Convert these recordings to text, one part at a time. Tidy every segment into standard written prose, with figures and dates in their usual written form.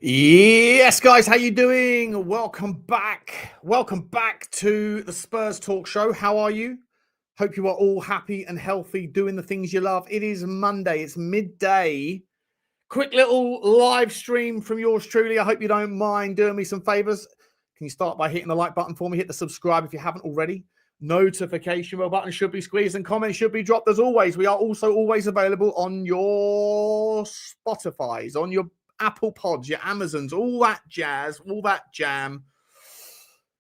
Yes, guys, how you doing? Welcome back. Welcome back to the Spurs Talk Show. How are you? Hope you are all happy and healthy, doing the things you love. It is Monday. It's midday. Quick little live stream from yours truly. I hope you don't mind doing me some favors. Can you start by hitting the like button for me? Hit the subscribe if you haven't already. Notification bell button should be squeezed and comments should be dropped as always. We are also always available on your Spotify's, on your Apple Pods, your Amazons, all that jazz, all that jam.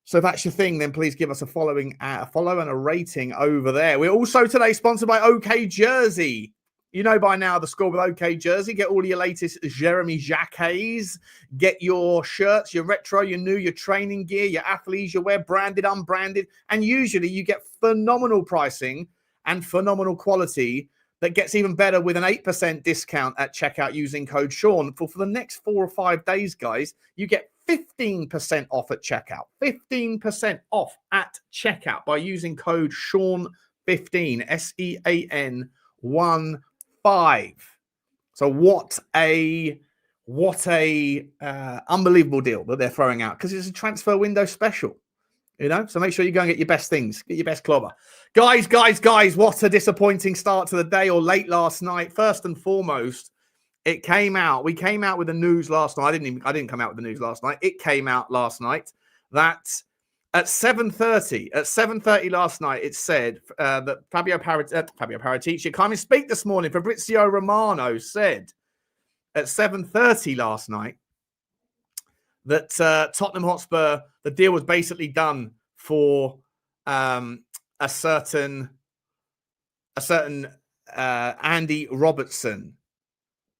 So if that's your thing, then please give us a follow and a rating over there. We're also today sponsored by OK Jersey. You know by now the score with OK Jersey. Get all your latest Jeremy Jacquets. Get your shirts, your retro, your new, your training gear, your athleisure wear, branded, unbranded. And usually you get phenomenal pricing and phenomenal quality that gets even better with an 8% discount at checkout using code Sean. For the next 4 or 5 days, guys, you get 15% off at checkout. 15% off at checkout by using code Sean15, SEAN 15. So what a unbelievable deal that they're throwing out, because it's a transfer window special. You know, so make sure you go and get your best things, get your best clobber. Guys, what a disappointing start to the day, or late last night. First and foremost, it came out. We came out with the news last night. I didn't come out with the news last night. It came out last night that at 7:30 last night, it said that Fabio Paratici, I can't even speak this morning, Fabrizio Romano said at 7:30 last night that Tottenham Hotspur, the deal was basically done for a certain Andy Robertson.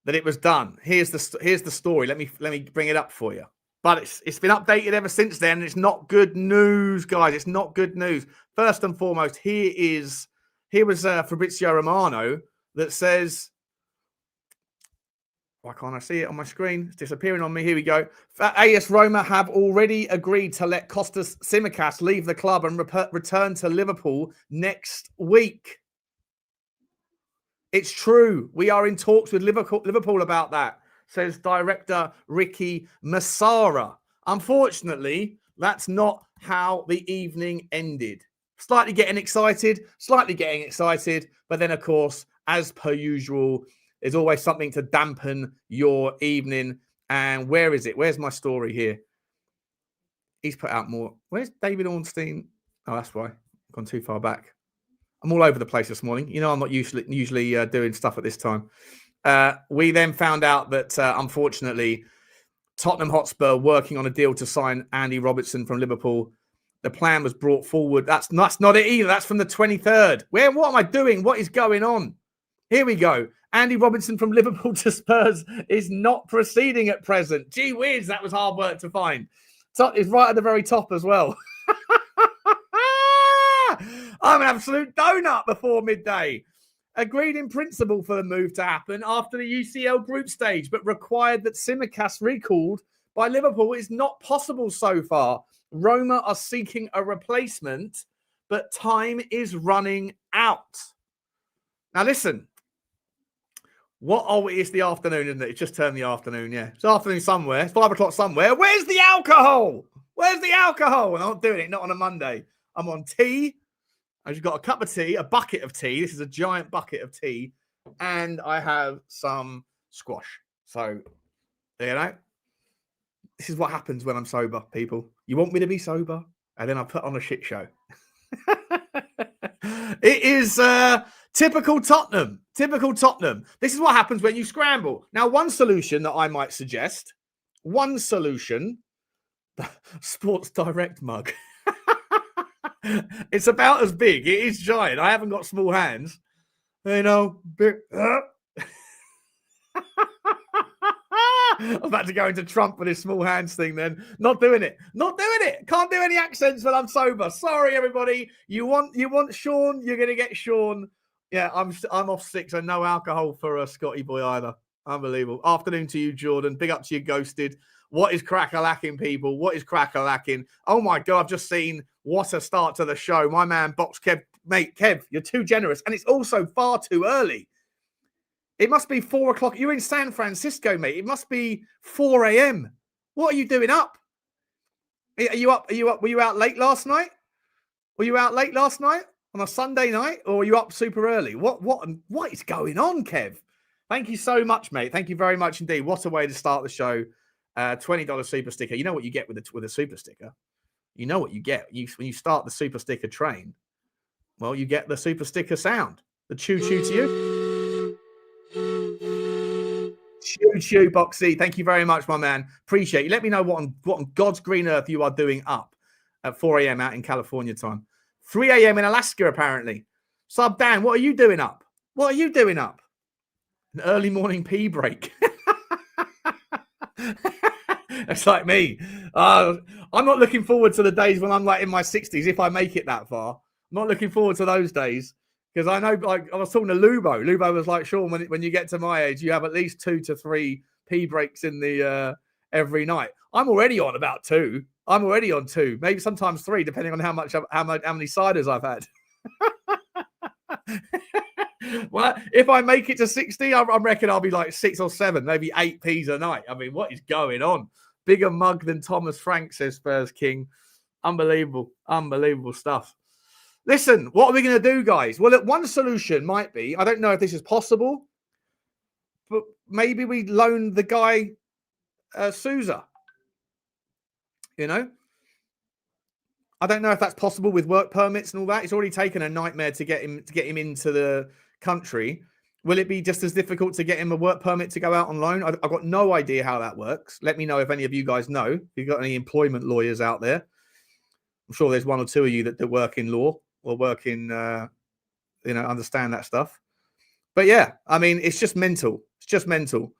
That it was done. Here's the story. Let me bring it up for you. But it's been updated ever since then. And it's not good news, guys. It's not good news. First and foremost, here was Fabrizio Romano that says, why can't I see it on my screen? It's disappearing on me. Here we go. AS Roma have already agreed to let Kostas Tsimikas leave the club and return to Liverpool next week. It's true. We are in talks with Liverpool about that, says director Ricky Massara. Unfortunately, that's not how the evening ended. Slightly getting excited, but then, of course, as per usual, there's always something to dampen your evening. And where is it? Where's my story here? He's put out more. Where's David Ornstein? Oh, that's why. I've gone too far back. I'm all over the place this morning. You know, I'm not usually doing stuff at this time. We then found out that, unfortunately, Tottenham Hotspur working on a deal to sign Andy Robertson from Liverpool. The plan was brought forward. That's not it either. That's from the 23rd. What am I doing? What is going on? Here we go. Andy Robertson from Liverpool to Spurs is not proceeding at present. Gee whiz, that was hard work to find. It's right at the very top as well. I'm an absolute donut before midday. Agreed in principle for the move to happen after the UCL group stage, but required that Tsimikas recalled by Liverpool is not possible so far. Roma are seeking a replacement, but time is running out. Now listen, it's the afternoon, isn't it? It's just turned the afternoon, yeah. It's afternoon somewhere. It's 5 o'clock somewhere. Where's the alcohol? Where's the alcohol? And I'm not doing it, not on a Monday. I'm on tea. I've just got a cup of tea, a bucket of tea. This is a giant bucket of tea. And I have some squash. So, there you know. This is what happens when I'm sober, people. You want me to be sober? And then I put on a shit show. It is typical Tottenham. Typical Tottenham. This is what happens when you scramble. Now, one solution that I might suggest. The Sports Direct mug. It's about as big. It is giant. I haven't got small hands. You know. I'm about to go into Trump with his small hands thing then. Not doing it. Can't do any accents when I'm sober. Sorry, everybody. You want Sean, you're going to get Sean. Yeah, I'm off sick, so no alcohol for a Scotty boy either. Unbelievable. Afternoon to you, Jordan. Big up to you, Ghosted. What is crack-a-lacking, people? What is crack-a-lacking? Oh, my God, I've just seen what a start to the show. My man, Box Kev. Mate, Kev, you're too generous. And it's also far too early. It must be 4 o'clock. You're in San Francisco, mate. It must be 4 a.m. What are you doing up? Are you up? Were you out late last night? Were you out late last night on a Sunday night, or were you up super early? What is going on, Kev? Thank you so much, mate. Thank you very much indeed. What a way to start the show. $20 super sticker. You know what you get with a super sticker? You know what you get when you start the super sticker train. Well, you get the super sticker sound. The choo-choo to you. Choo-choo, Boxy. Thank you very much, my man. Appreciate you. Let me know what on God's green earth you are doing up at 4 a.m. out in California time. 3 a.m. in Alaska, apparently. Sub Dan, what are you doing up? What are you doing up? An early morning pee break. It's like me. I'm not looking forward to the days when I'm like in my 60s, if I make it that far. I'm not looking forward to those days. Because I know, like, I was talking to Lubo. Lubo was like, Sean, when you get to my age, you have at least 2 to 3 pee breaks in the every night. I'm already on about 2. I'm already on 2, maybe sometimes 3, depending on how many ciders I've had. Well, if I make it to 60, I reckon I'll be like 6 or 7, maybe 8 peas a night. I mean, what is going on? Bigger mug than Thomas Frank, says Spurs King. Unbelievable, unbelievable stuff. Listen, what are we going to do, guys? Well, one solution might be, I don't know if this is possible, but maybe we loan the guy Sousa. You know? I don't know if that's possible with work permits and all that. It's already taken a nightmare to get him into the country. Will it be just as difficult to get him a work permit to go out on loan? I've got no idea how that works. Let me know if any of you guys know. If you've got any employment lawyers out there. I'm sure there's 1 or 2 of you that work in law or work in, understand that stuff. But yeah, I mean, it's just mental. It's just mental.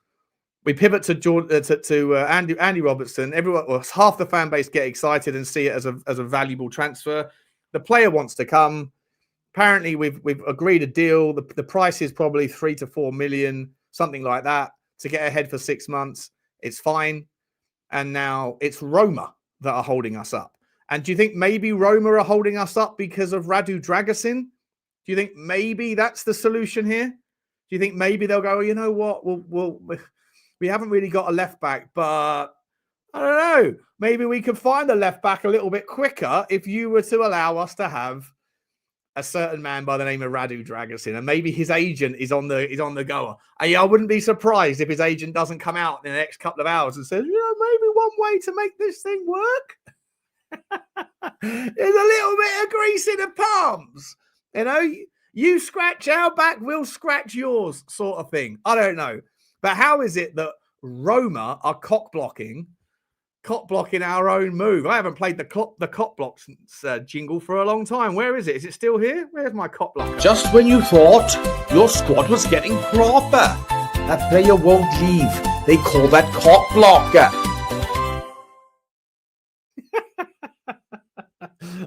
We pivot to Andy Robertson. Everyone, well, half the fan base get excited and see it as a valuable transfer. The player wants to come. Apparently, we've agreed a deal. The price is probably 3 to 4 million, something like that, to get ahead for 6 months. It's fine. And now it's Roma that are holding us up. And do you think maybe Roma are holding us up because of Radu Dragusin? Do you think maybe that's the solution here? Do you think maybe they'll go, you know what, we haven't really got a left back, but I don't know. Maybe we could find a left back a little bit quicker if you were to allow us to have a certain man by the name of Radu Dragusin, and maybe his agent is on the goer. I wouldn't be surprised if his agent doesn't come out in the next couple of hours and says, maybe one way to make this thing work. There's a little bit of grease in the palms. You scratch our back, we'll scratch yours, sort of thing. I don't know. But how is it that Roma are cock blocking our own move? I haven't played the cock blocks jingle for a long time. Where is it? Is it still here? Where's my cock blocker? Just when you thought your squad was getting proper, that player won't leave. They call that cock blocker.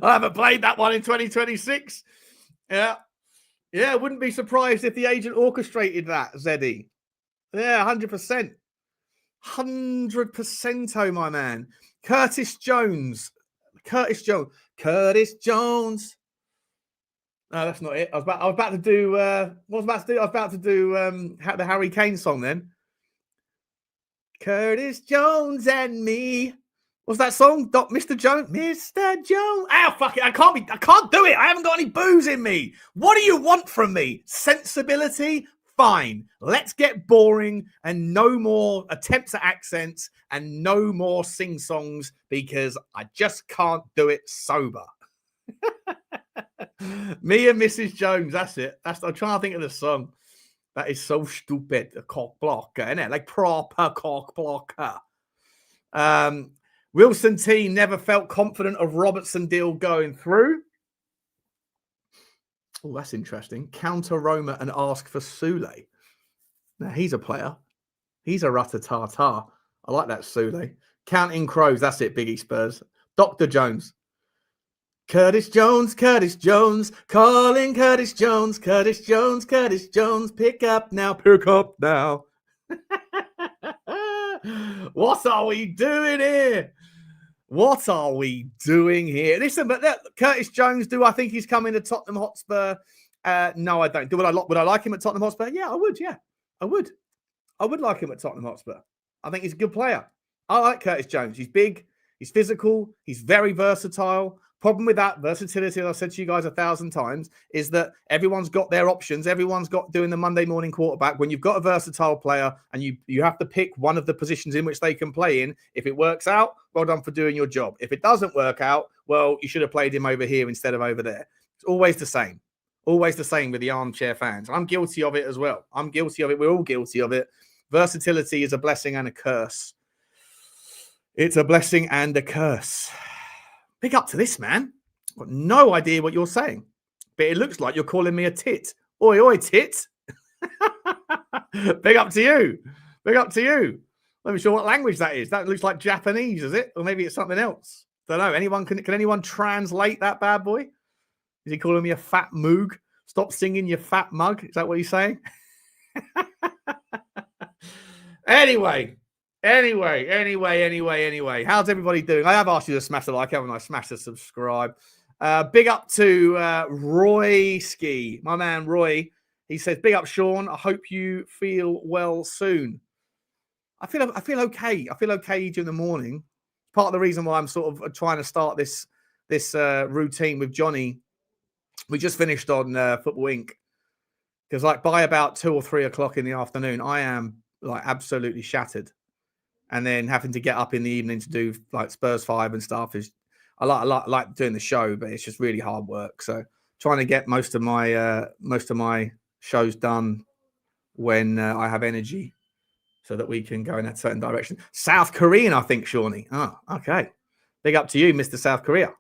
I haven't played that one in 2026. Yeah. Wouldn't be surprised if the agent orchestrated that, Zeddy. Yeah, 100%. 100%, oh, my man. Curtis Jones. No, that's not it. I was about to do the Harry Kane song then. Curtis Jones and me. What's that song? Mr. Jones? Mr. Jones. Ow, fuck it. I can't do it. I haven't got any booze in me. What do you want from me? Sensibility? Fine. Let's get boring and no more attempts at accents and no more sing-songs because I just can't do it sober. Me and Mrs. Jones. That's it. I'm trying to think of the song. That is so stupid. A cock blocker, isn't it? Like proper cock blocker. Wilson T never felt confident of Robertson deal going through. Oh, that's interesting. Counter Roma and ask for Sule. Now, he's a player. He's a Ratatata. I like that Sule. Counting crows. That's it, Biggie Spurs. Dr. Jones. Curtis Jones. Calling Curtis Jones. Curtis Jones. Pick up now. What are we doing here? Listen, but Curtis Jones, do I think he's coming to Tottenham Hotspur? No, I don't. Would I like him at Tottenham Hotspur? Yeah, I would, yeah. I would like him at Tottenham Hotspur. I think he's a good player. I like Curtis Jones. He's big. He's physical. He's very versatile. Problem with that versatility, as I've said to you guys 1,000 times, is that everyone's got their options. Everyone's got doing the Monday morning quarterback. When you've got a versatile player and you have to pick one of the positions in which they can play in, if it works out, well done for doing your job. If it doesn't work out, well, you should have played him over here instead of over there. It's always the same. Always the same with the armchair fans. I'm guilty of it as well. I'm guilty of it. We're all guilty of it. Versatility is a blessing and a curse. It's a blessing and a curse. Big up to this, man. Got no idea what you're saying, but it looks like you're calling me a tit. Oi, oi, tit. Big up to you. Big up to you. I'm not sure what language that is. That looks like Japanese, is it? Or maybe it's something else. Don't know. Anyone can anyone translate that bad boy? Is he calling me a fat moog? Stop singing, you fat mug. Is that what he's saying? Anyway. How's everybody doing? I have asked you to smash the like, haven't I? Smash the subscribe. Big up to Roy Ski, my man Roy. He says, "Big up, Sean. I hope you feel well soon." I feel okay. I feel okay during the morning. Part of the reason why I'm sort of trying to start this routine with Johnny. We just finished on Football Inc. Because like by about 2 or 3 o'clock in the afternoon, I am like absolutely shattered. And then having to get up in the evening to do like Spurs 5 and stuff is I like doing the show, but it's just really hard work. So trying to get most of my shows done when I have energy, so that we can go in a certain direction. South Korean, I think, Shawnee. Oh, okay. Big up to you, Mr. South Korea.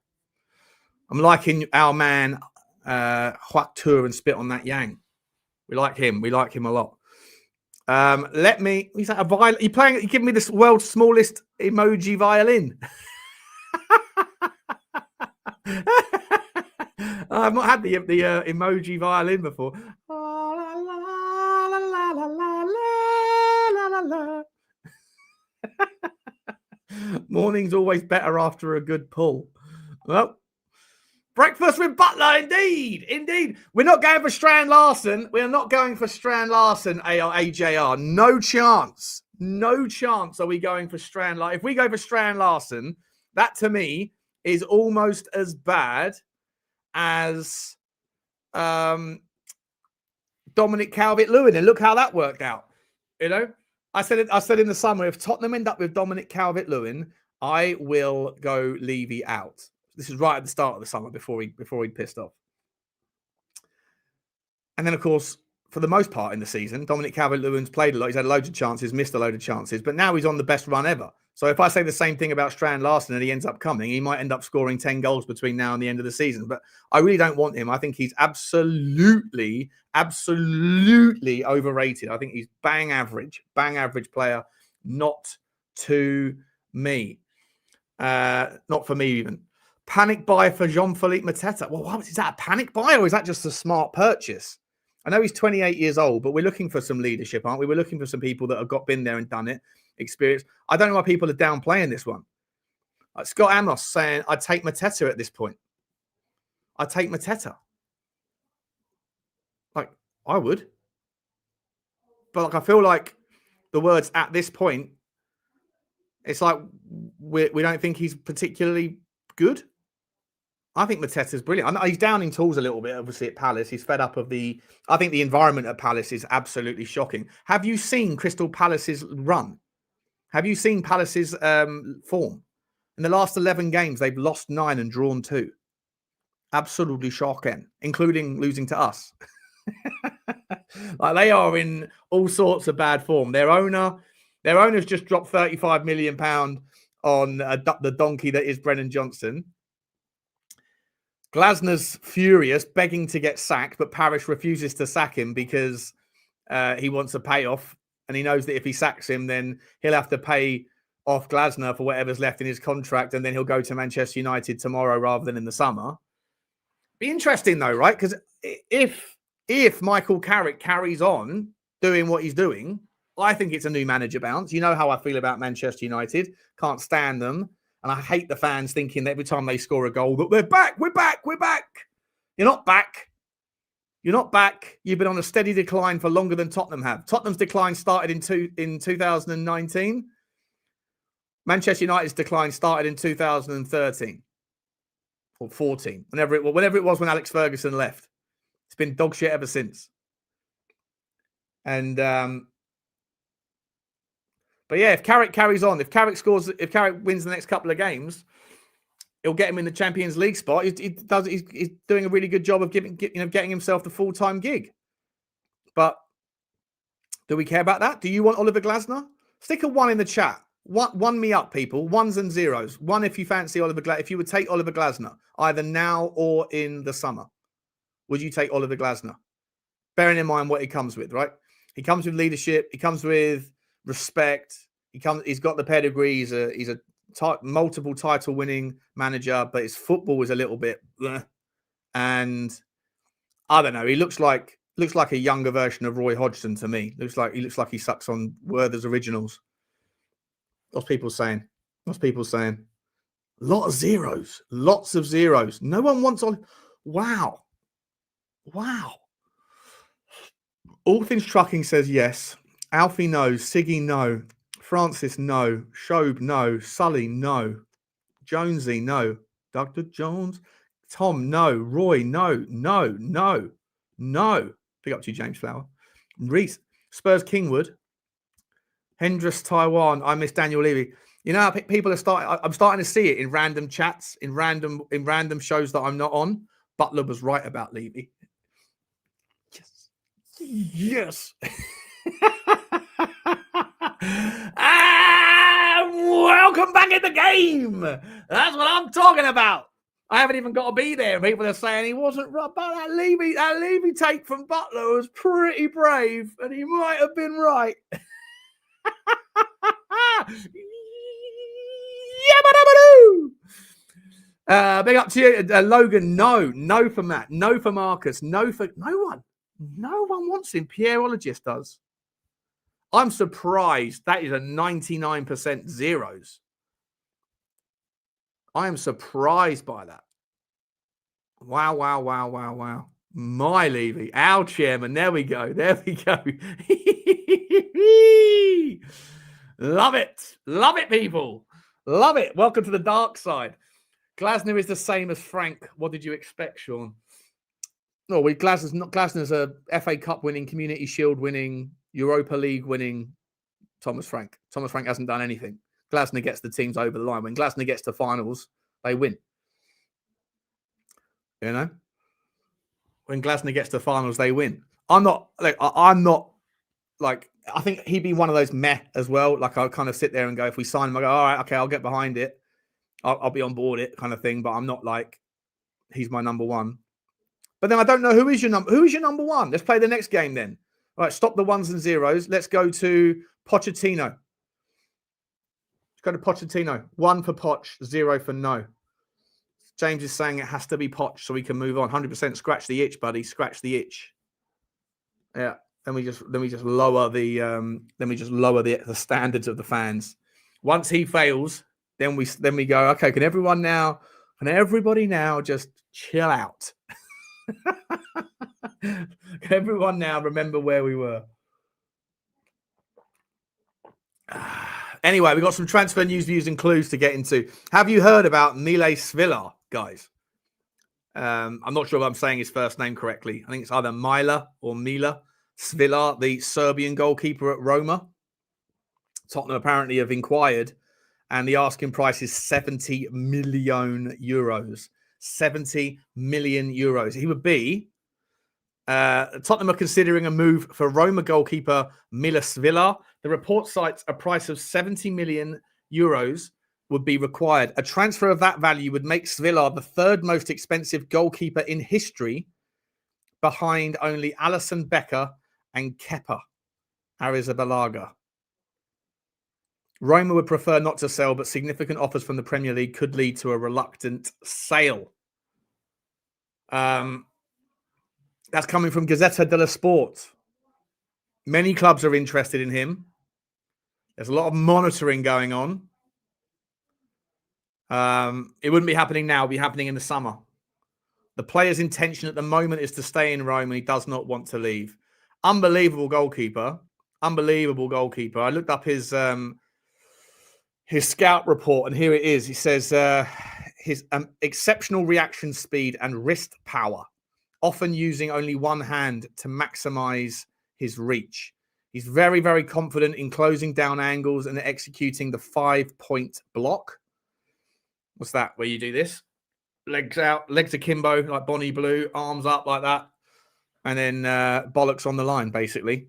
I'm liking our man Huak Tour and Spit on That Yang. We like him. We like him a lot. He's like a violin. You giving me this world's smallest emoji violin. I've not had the emoji violin before. Morning's always better after a good pull. Well, breakfast with Butler, indeed. We're not going for Strand Larsen. We are not going for Strand Larsen, AJR. No chance are we going for Strand Larsen. If we go for Strand Larsen, that to me is almost as bad as Dominic Calvert-Lewin. And look how that worked out. You know, I said in the summer, if Tottenham end up with Dominic Calvert-Lewin, I will go Levy out. This is right at the start of the summer before he pissed off. And then, of course, for the most part in the season, Dominic Calvert-Lewin's played a lot. He's had loads of chances, missed a load of chances, but now he's on the best run ever. So if I say the same thing about Strand Larsen and he ends up coming, he might end up scoring 10 goals between now and the end of the season. But I really don't want him. I think he's absolutely overrated. I think he's bang average player, not to me. Not for me even. Panic buy for Jean-Philippe Mateta. Well, is that a panic buy or is that just a smart purchase? I know he's 28 years old, but we're looking for some leadership, aren't we? We're looking for some people that have been there and done it, experience. I don't know why people are downplaying this one. Like Scott Amos saying, I'd take Mateta at this point. I'd take Mateta. Like, I would. But like, I feel like the words at this point, it's like we don't think he's particularly good. I think Mateta's brilliant. I know he's downing tools a little bit, obviously, at Palace. He's fed up of I think the environment at Palace is absolutely shocking. Have you seen Crystal Palace's run? Have you seen Palace's form? In the last 11 games, they've lost 9 and drawn 2. Absolutely shocking, including losing to us. Like, they are in all sorts of bad form. Their owner's just dropped £35 million on the donkey that is Brennan Johnson. Glasner's furious, begging to get sacked, but Parish refuses to sack him because he wants a payoff. And he knows that if he sacks him, then he'll have to pay off Glasner for whatever's left in his contract. And then he'll go to Manchester United tomorrow rather than in the summer. Be interesting, though, right? Because if Michael Carrick carries on doing what he's doing, I think it's a new manager bounce. You know how I feel about Manchester United. Can't stand them. And I hate the fans thinking that every time they score a goal that we're back. You're not back. You're not back. You've been on a steady decline for longer than Tottenham have. Tottenham's decline started in 2019. Manchester United's decline started in 2013 or 14, whenever it was when Alex Ferguson left. It's been dog shit ever since. And but yeah, if Carrick carries on, if Carrick wins the next couple of games, it'll get him in the Champions League spot. He's doing a really good job of getting himself the full-time gig. But do we care about that? Do you want Oliver Glasner? Stick a 1 in the chat. One me up, people. 1s and 0s. 1 if you fancy Oliver Glasner. If you would take Oliver Glasner, either now or in the summer, would you take Oliver Glasner? Bearing in mind what he comes with, right? He comes with leadership. He comes with respect. He's got the pedigree. He's a multiple title-winning manager, but his football is a little bit, and I don't know. He looks like a younger version of Roy Hodgson to me. He looks like he sucks on Werther's originals. What's people saying? Lots of zeros. No one wants on. Wow. All Things Trucking says yes. Alfie no. Siggy no. Francis no. Shobe no. Sully no. Jonesy no. Dr. Jones. Tom no. Roy no. Pick up to you, James Flower. Reese. Spurs Kingwood. Hendris Taiwan. I miss Daniel Levy. You know, people are starting. I'm starting to see it in random chats, in random shows that I'm not on. Butler was right about Levy. Yes. Welcome back in the game. That's what I'm talking about. I haven't even got to be there. People are saying he wasn't right about that Levy. That Levy take from Butler was pretty brave, and he might have been right. Big up to you, Logan. No for Matt. No for Marcus. No for no one. No one wants him. Pierreologist does. I'm surprised that is a 99% zeros. I am surprised by that. Wow. My Levy, our chairman. There we go. Love it, people. Love it. Welcome to the dark side. Glasner is the same as Frank. What did you expect, Sean? No, Glasner's a FA Cup winning, Community Shield winning, Europa League winning Thomas Frank. Thomas Frank hasn't done anything. Glasner gets the teams over the line. When Glasner gets to finals, they win. You know? When Glasner gets to finals, they win. I think he'd be one of those meh as well. Like, I'll kind of sit there and go, if we sign him, I go, all right, okay, I'll get behind it. I'll be on board it kind of thing. But I'm not like, he's my number one. But then I don't know who is your number one. Let's play the next game then. All right, stop the 1s and 0s. Let's go to Pochettino. Let's go to Pochettino. 1 for Poch, 0 for no. James is saying it has to be Poch so we can move on. 100% scratch the itch, buddy. Scratch the itch. Yeah. Then we just lower the standards of the fans. Once he fails, then we go, okay, can everybody now just chill out? Can everyone now remember where we were? Anyway, we got some transfer news, views, and clues to get into. Have you heard about Mile Svilar, guys? I'm not sure if I'm saying his first name correctly. I think it's either Mila or Mila Svilar, the Serbian goalkeeper at Roma. Tottenham apparently have inquired, and the asking price is 70 million euros. 70 million euros. He would be. Tottenham are considering a move for Roma goalkeeper Mile Svilar. The report cites a price of 70 million euros would be required. A transfer of that value would make Svilar the third most expensive goalkeeper in history, behind only Alisson Becker and Kepa Arrizabalaga. Roma would prefer not to sell, but significant offers from the Premier League could lead to a reluctant sale. That's coming from Gazzetta dello Sport. Many clubs are interested in him. There's a lot of monitoring going on. It wouldn't be happening now. It would be happening in the summer. The player's intention at the moment is to stay in Rome and he does not want to leave. Unbelievable goalkeeper. Unbelievable goalkeeper. I looked up his scout report, and here it is. He says his exceptional reaction speed and wrist power, often using only one hand to maximize his reach. He's very, very confident in closing down angles and executing the 5-point block. What's that? Where you do this? Legs out, legs akimbo, like Bonnie Blue, arms up like that. And then bollocks on the line, basically.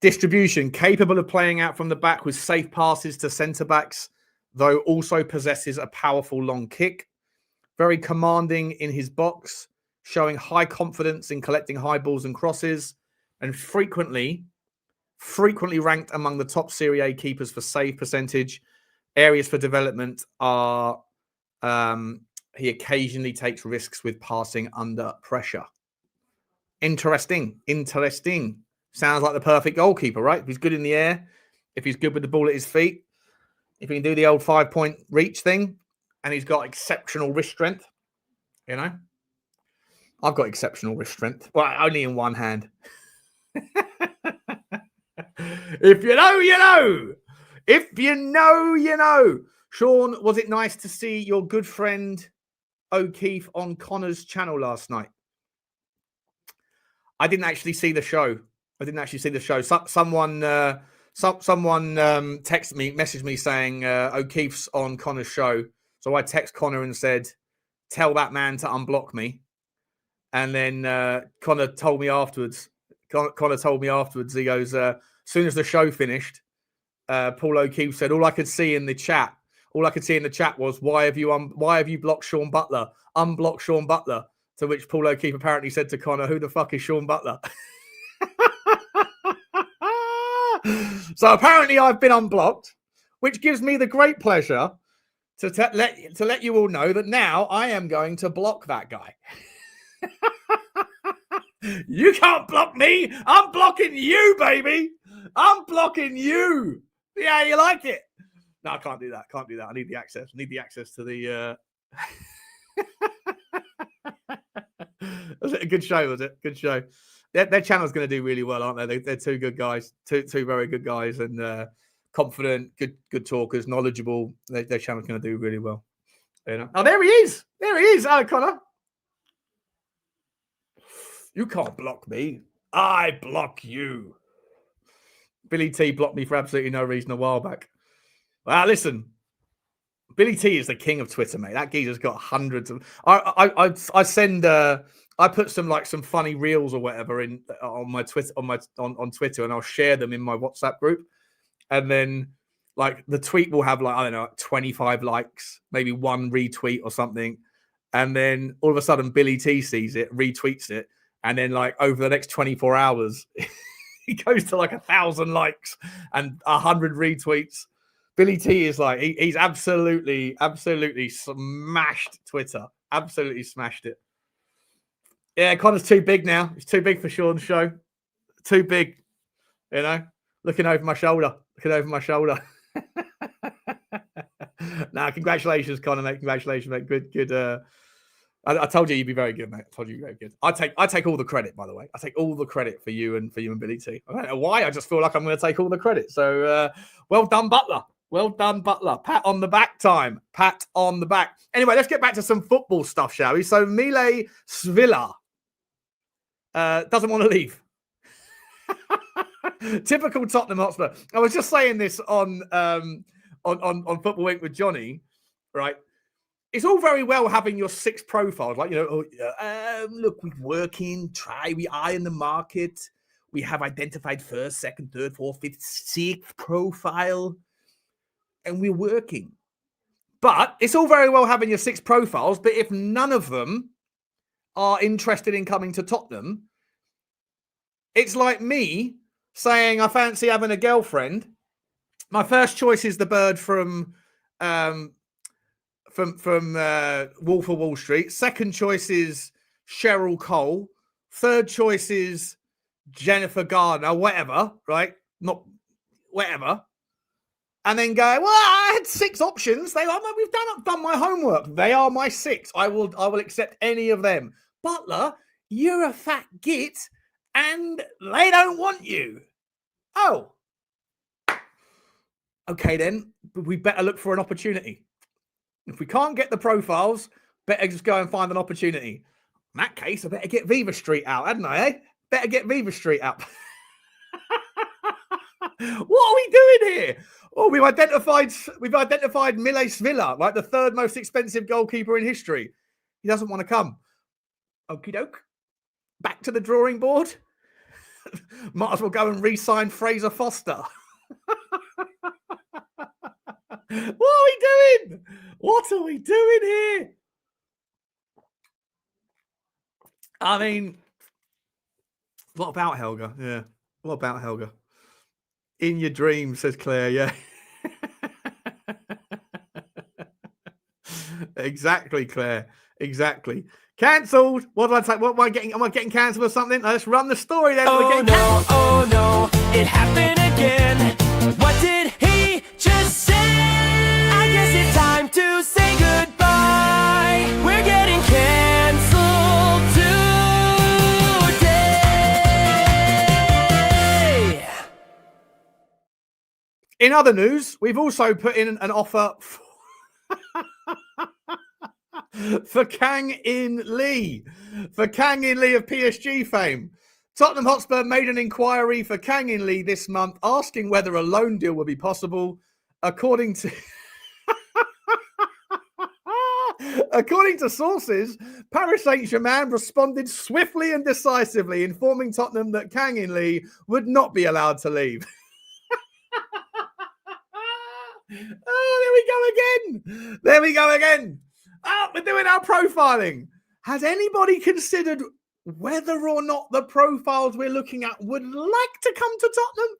Distribution, capable of playing out from the back with safe passes to centre-backs, though also possesses a powerful long kick. Very commanding in his box, showing high confidence in collecting high balls and crosses, and frequently ranked among the top Serie A keepers for save percentage. Areas for development are he occasionally takes risks with passing under pressure. Interesting. Sounds like the perfect goalkeeper, right? If he's good in the air, if he's good with the ball at his feet, if he can do the old 5-point reach thing, and he's got exceptional wrist strength, you know? I've got exceptional wrist strength. Well, only in one hand. If you know, you know. If you know, you know. Sean, was it nice to see your good friend O'Keefe on Connor's channel last night? I didn't actually see the show. Someone messaged me saying O'Keefe's on Connor's show. So I text Connor and said, tell that man to unblock me. And then Connor told me afterwards. He goes, as soon as the show finished, Paul O'Keefe said, all I could see in the chat was, why have you blocked Sean Butler? Unblock Sean Butler. To which Paul O'Keefe apparently said to Connor, who the fuck is Sean Butler? So apparently I've been unblocked, which gives me the great pleasure to let you all know that now I am going to block that guy. You can't block me. I'm blocking you, baby. I'm blocking you. Yeah, you like it? No, I can't do that. I need the access. To the... Was it a good show? Was it? Good show. Their channel's going to do really well, aren't they? They're two good guys, two very good guys, and confident, good talkers, knowledgeable. Their channel's going to do really well. You know? Oh, there he is. Oh, Connor. You can't block me. I block you. Billy T blocked me for absolutely no reason a while back. Well, listen. Billy T is the king of Twitter, mate. That geezer's got hundreds of. I send. I put some funny reels or whatever on my Twitter on Twitter, and I'll share them in my WhatsApp group. And then the tweet will have 25 likes, maybe one retweet or something. And then all of a sudden Billy T sees it, retweets it, and then over the next 24 hours, he goes to 1,000 likes and 100 retweets. Billy T is he's absolutely smashed Twitter. Absolutely smashed it. Yeah, Connor's too big now. He's too big for Sean's show. Too big, you know. Looking over my shoulder. Nah, congratulations, Connor, mate. Congratulations, mate. Good. I told you you'd be very good, mate. I told you you'd be very good. I take all the credit, by the way. I take all the credit for you and Billy T. I don't know why. I just feel like I'm going to take all the credit. So, well done, Butler. Well done, Butler. Pat on the back time. Pat on the back. Anyway, let's get back to some football stuff, shall we? So, Mile Svila doesn't want to leave. Typical Tottenham Hotspur. I was just saying this on Football Week with Johnny, right? It's all very well having your 6 profiles, look, we're working, we are in the market. We have identified first, second, third, fourth, fifth, 6th profile, and we're working. But it's all very well having your 6 profiles, but if none of them are interested in coming to Tottenham, it's like me saying I fancy having a girlfriend. My first choice is the bird from Wolf of Wall Street. Second choice is Cheryl Cole. Third choice is Jennifer Gardner, whatever, right? Not whatever. And then go, well, I had 6 options. I've done my homework. They are my 6. I will accept any of them. Butler, you're a fat git and they don't want you. Oh. Okay, then we better look for an opportunity. If we can't get the profiles, better just go and find an opportunity. In that case, I better get Viva Street out, hadn't I? Better get Viva Street up. What are we doing here? Oh, we've identified Miles Villa, like the third most expensive goalkeeper in history. He doesn't want to come. Okie doke. Back to the drawing board. Might as well go and re-sign Fraser Foster. What are we doing? What are we doing here? I mean, what about Helga? Yeah. What about Helga? In your dreams, says Claire. Yeah. Exactly, Claire. Exactly. Cancelled. What do I take? What am I getting? Am I getting cancelled or something? Let's run the story then. Oh no, it happened again. What did he just say? I guess it's time to say goodbye. We're getting cancelled today. In other news, we've also put in an offer for Kang In Lee. For Kang In Lee of PSG fame. Tottenham Hotspur made an inquiry for Kang In Lee this month, asking whether a loan deal would be possible. According to sources, Paris Saint-Germain responded swiftly and decisively, informing Tottenham that Kang In Lee would not be allowed to leave. Oh, there we go again. Oh, we're doing our profiling. Has anybody considered whether or not the profiles we're looking at would like to come to Tottenham?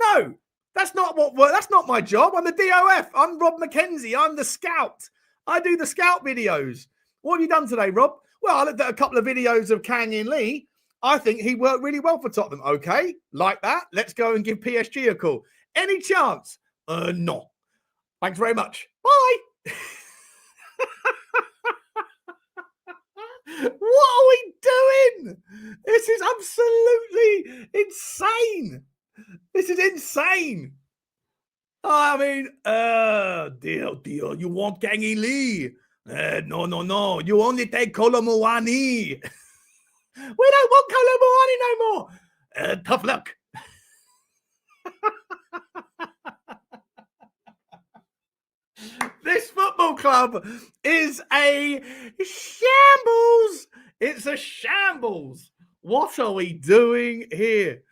No, that's not my job. I'm the DOF. I'm Rob McKenzie. I'm the scout. I do the scout videos. What have you done today, Rob? Well, I looked at a couple of videos of Kang In Lee. I think he worked really well for Tottenham. Okay, like that. Let's go and give PSG a call. Any chance? No. Thanks very much. Bye. What are we doing? This is absolutely insane. This is insane. I mean, deal. You want Kang In Lee? No. You only take Kolomoani. We don't want Kolomoani no more. Tough luck. This football club is a shambles. It's a shambles. What are we doing here?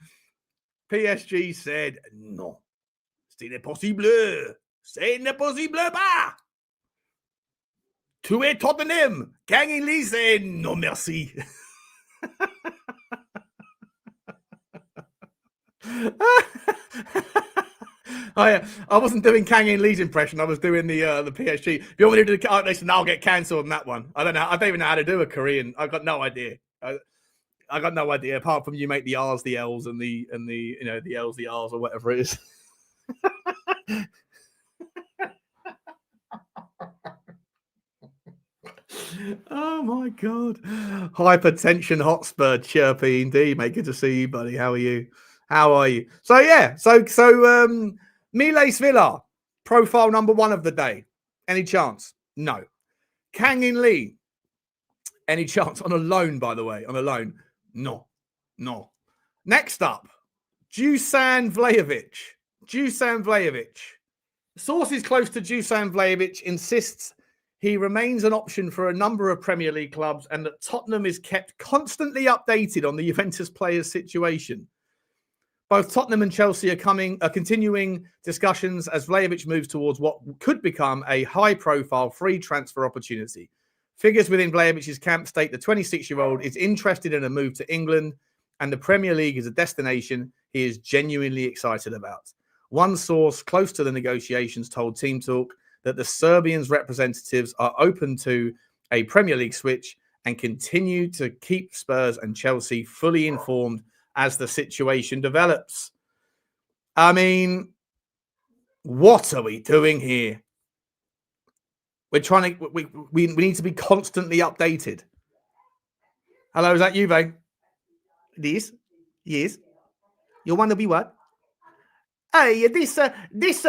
PSG said, no. Ce n'est possible. Ce n'est possible pas. Tu es Tottenham. Kang In Lee said, no merci. I wasn't doing Kang In Lee's impression. I was doing the PSG. If you want me to do listen, I'll get cancelled on that one. I don't even know how to do a Korean. I've got no idea. I got no idea apart from you make the R's the L's and the the L's the R's or whatever it is. Oh my God. Hypertension Hotspur chirpy indeed, mate. Good to see you, buddy. How are you? So Miles Villa, profile number 1 of the day. Any chance? No. Kang In Lee, any chance? On a loan, by the way. On a loan. No. Next up, Dusan Vlahovic. Sources close to Dusan Vlahovic insists he remains an option for a number of Premier League clubs and that Tottenham is kept constantly updated on the Juventus player's situation. Both Tottenham and Chelsea are continuing discussions as Vlahovic moves towards what could become a high-profile free transfer opportunity. Figures within Vlahovic's camp state the 26-year-old is interested in a move to England, and the Premier League is a destination he is genuinely excited about. One source close to the negotiations told Team Talk that the Serbian's representatives are open to a Premier League switch and continue to keep Spurs and Chelsea fully informed as the situation develops. I mean, what are we doing here? We're trying to, we need to be constantly updated. Hello, is that you, babe? This? Yes. You want to be what? Hey, this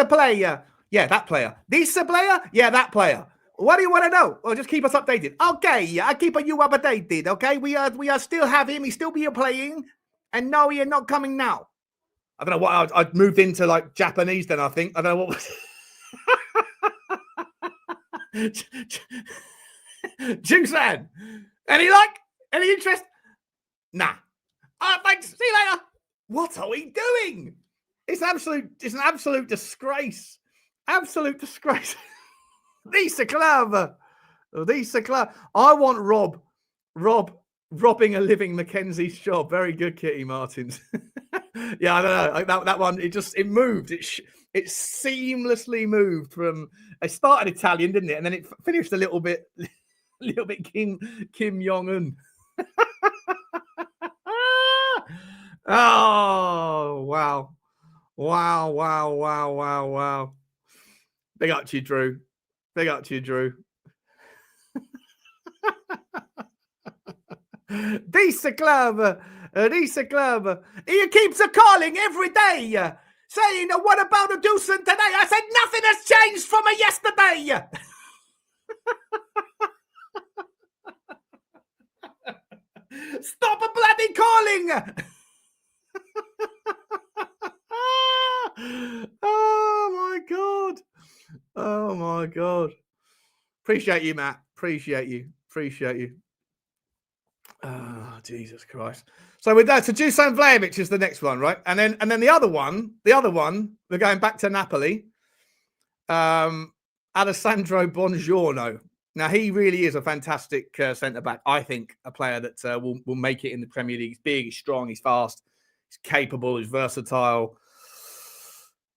player. Yeah, that player. This player? Yeah, that player. What do you want to know? Well, just keep us updated. Okay, I keep you updated. Okay, we are still have him. He still be playing, and no, he are not coming now. I don't know what I moved into like Japanese. Then I think I don't know what was. Jusan, any interest? Nah. Thanks. See you later. What are we doing? It's an absolute disgrace. Absolute disgrace. These are clever. I want Rob robbing a living Mackenzie's job. Very good, Kitty Martins. Yeah, I don't know. That one, it moved. It seamlessly moved from. It started Italian, didn't it? And then it finished a little bit Kim Jong Un. Oh wow. Big up to you, Drew. Decent club. He keeps calling every day, saying, "What about the Doosan today?" I said, "Nothing has changed from yesterday." Stop bloody calling. Oh my god. Appreciate you, Matt. Appreciate you. Oh, Jesus Christ. So with that, so Dusan Vlahovic is the next one, right? And then the other one, we're going back to Napoli. Alessandro Buongiorno. Now, he really is a fantastic centre-back. I think a player that will make it in the Premier League. He's big, he's strong, he's fast, he's capable, he's versatile.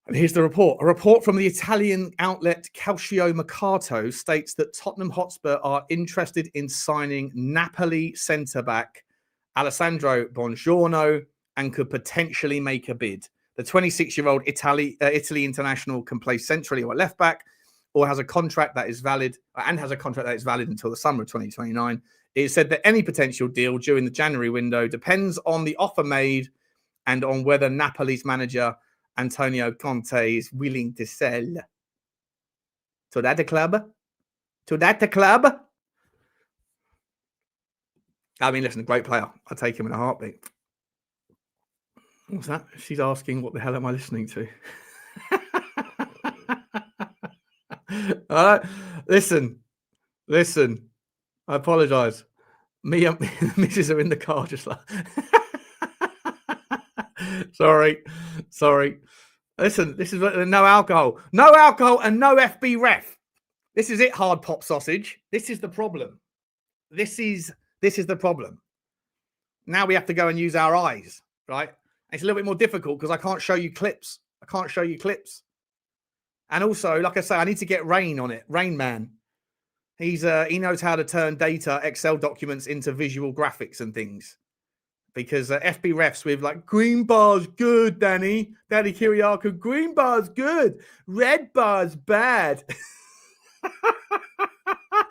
And here's the report. A report from the Italian outlet Calcio Mercato states that Tottenham Hotspur are interested in signing Napoli centre-back Alessandro Buongiorno and could potentially make a bid. The 26-year-old Italy international can play centrally or left-back, or has a contract that is valid until the summer of 2029. It is said that any potential deal during the January window depends on the offer made and on whether Napoli's manager Antonio Conte is willing to sell to that club. I mean, listen, great player. I'll take him in a heartbeat. What's that? She's asking, what the hell am I listening to? All right. Listen. I apologise. Me and the missus are in the car just like... Sorry. Listen, this is no alcohol. No alcohol and no FB ref. This is it, hard pop sausage. This is the problem. This is the problem. Now we have to go and use our eyes, right? It's a little bit more difficult because I can't show you clips. And also, like I say, I need to get Rain on it. Rain Man. He knows how to turn data, Excel documents into visual graphics and things. Because FB refs with like, green bar's good, Danny Kiriakou, green bar's good, red bar's bad.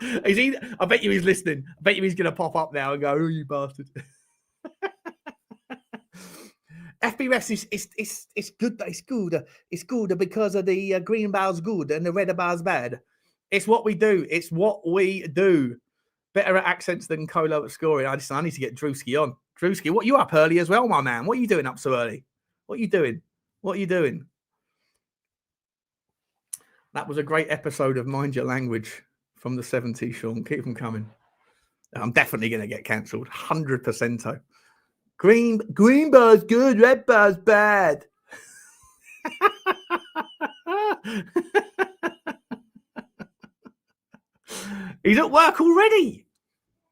I bet you he's listening. I bet you he's going to pop up now and go, oh, you bastard. FB refs it's good. It's good because of the green bar's good and the red bar's bad. It's what we do. Better at accents than Colo at scoring. I need to get Drewski on. Drewski, what, you up early as well, my man? What are you doing up so early? What are you doing? That was a great episode of Mind Your Language from the 70s, Sean. Keep them coming. I'm definitely going to get cancelled. 100%. Green bar's good, red bar's bad. He's at work already.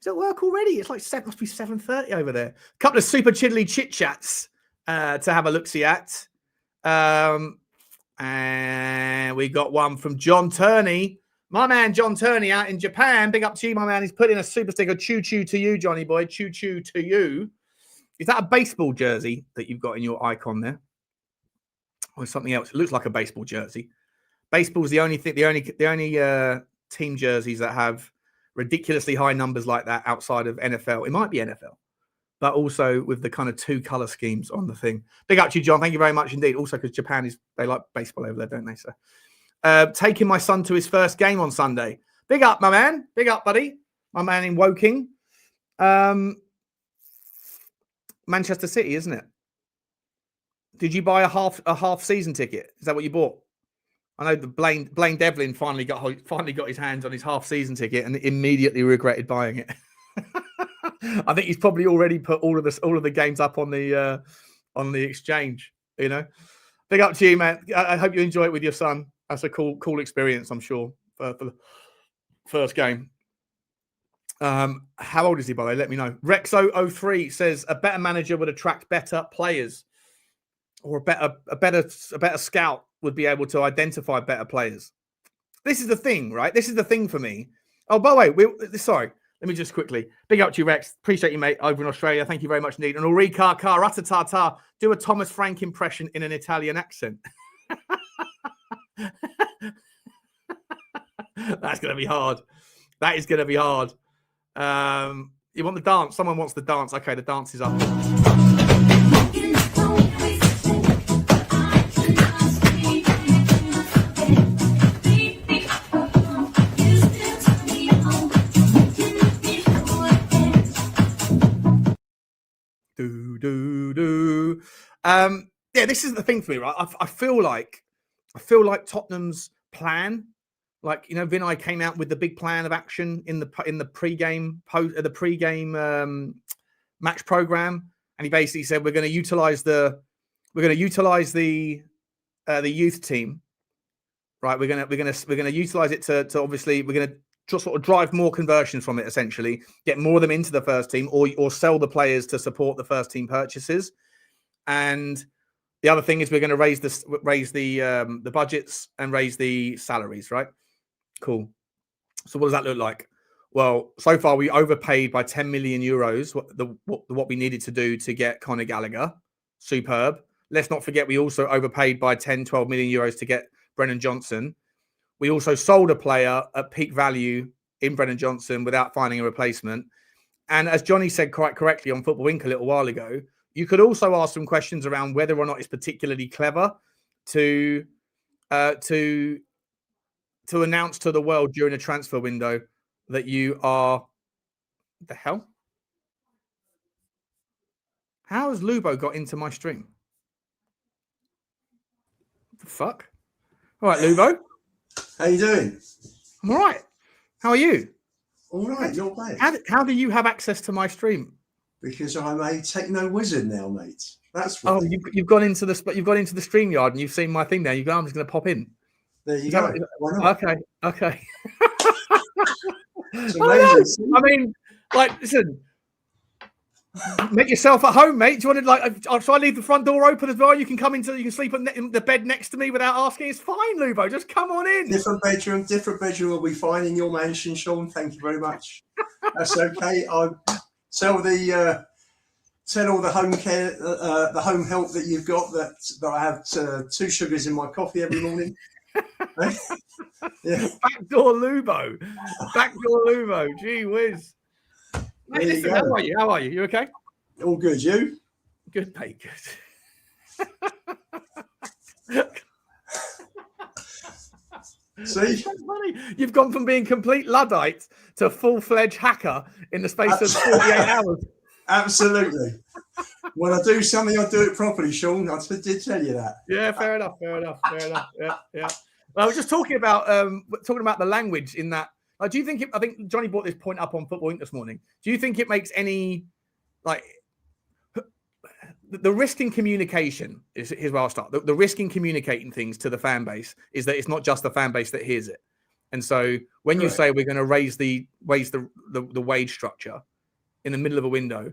It's like must be 7:30 over there. A couple of super chiddly chit chats to have a look-see at. And we got one from John Turney. My man John Turney out in Japan. Big up to you, my man. He's put in a super sticker. Choo-choo to you, Johnny boy. Choo-choo to you. Is that a baseball jersey that you've got in your icon there? Or something else? It looks like a baseball jersey. Baseball's the only thing, the only team jerseys that have ridiculously high numbers like that outside of NFL. It might be NFL, but also with the kind of 2 color schemes on the thing. Big up to you, John. Thank you very much indeed. Also, because Japan they like baseball over there, don't they? So, taking my son to his first game on Sunday. Big up, my man. Big up, buddy. My man in Woking. Manchester City, isn't it? Did you buy a half season ticket? Is that what you bought? I know the Blaine Devlin finally got his hands on his half season ticket and immediately regretted buying it. I think he's probably already put all of the games up on the exchange. You know, big up to you, man. I hope you enjoy it with your son. That's a cool experience, I'm sure, for the first game. How old is he, by the way? Let me know. Rexo03 says a better manager would attract better players, or a better scout would be able to identify better players. This is the thing, right? This is the thing for me. Oh, by the way, sorry. Let me just quickly. Big up to you, Rex. Appreciate you, mate, over in Australia. Thank you very much indeed. And Ulrika Karatata, do a Thomas Frank impression in an Italian accent. That's going to be hard. That is going to be hard. You want the dance? Someone wants the dance. Okay, the dance is up. Yeah, this is the thing for me, right? I feel like Tottenham's plan, like, you know, Vinay came out with the big plan of action in the pre-game match program, and he basically said we're going to utilize the youth team, right? We're going to utilize it to obviously we're going to just sort of drive more conversions from it, essentially get more of them into the first team, or sell the players to support the first team purchases. And the other thing is we're going to raise the budgets and raise the salaries, right? Cool. So what does that look like? Well, so far we overpaid by 10 million euros what we needed to do to get Conor Gallagher. Superb. Let's not forget we also overpaid by 10, 12 million euros to get Brennan Johnson. We also sold a player at peak value in Brennan Johnson without finding a replacement. And as Johnny said quite correctly on Football Inc. a little while ago, you could also ask some questions around whether or not it's particularly clever to announce to the world during a transfer window that you are... What the hell? How has Lubo got into my stream? What the fuck? All right, Lubo. How you doing? I'm all right. How are you? All right, you're playing. How do you have access to my stream? Because I'm a techno wizard now, mate. That's what. Oh, you've gone into the StreamYard and you've seen my thing there. You go, I'm just going to pop in. There you go. Why not? Okay. It's amazing. I mean, like, listen, make yourself at home, mate. Do you want to, like, shall I leave the front door open as well? You can come into, you can sleep in the bed next to me without asking. It's fine, Lubo. Just come on in. Different bedroom will be fine in your mansion, Sean. Thank you very much. That's okay. I tell all the home care, the home help that you've got that I have 2 sugars in my coffee every morning. Yeah. Backdoor Lubo. Gee whiz. Mate, listen, how are you? You okay? All good. You? Good, mate. Good. See? That's funny. You've gone from being complete Luddite to full-fledged hacker in the space of 48 hours. Absolutely. When I do something, I do it properly, Sean. I did tell you that. Yeah, fair enough. Yeah. Well, I was just talking about the language in that. Do you think? I think Johnny brought this point up on Football Inc. this morning. Do you think it makes any, like, the risk in communication? Here's where I'll start. The risk in communicating things to the fan base is that it's not just the fan base that hears it. And so when you say we're going to raise the wage structure in the middle of a window,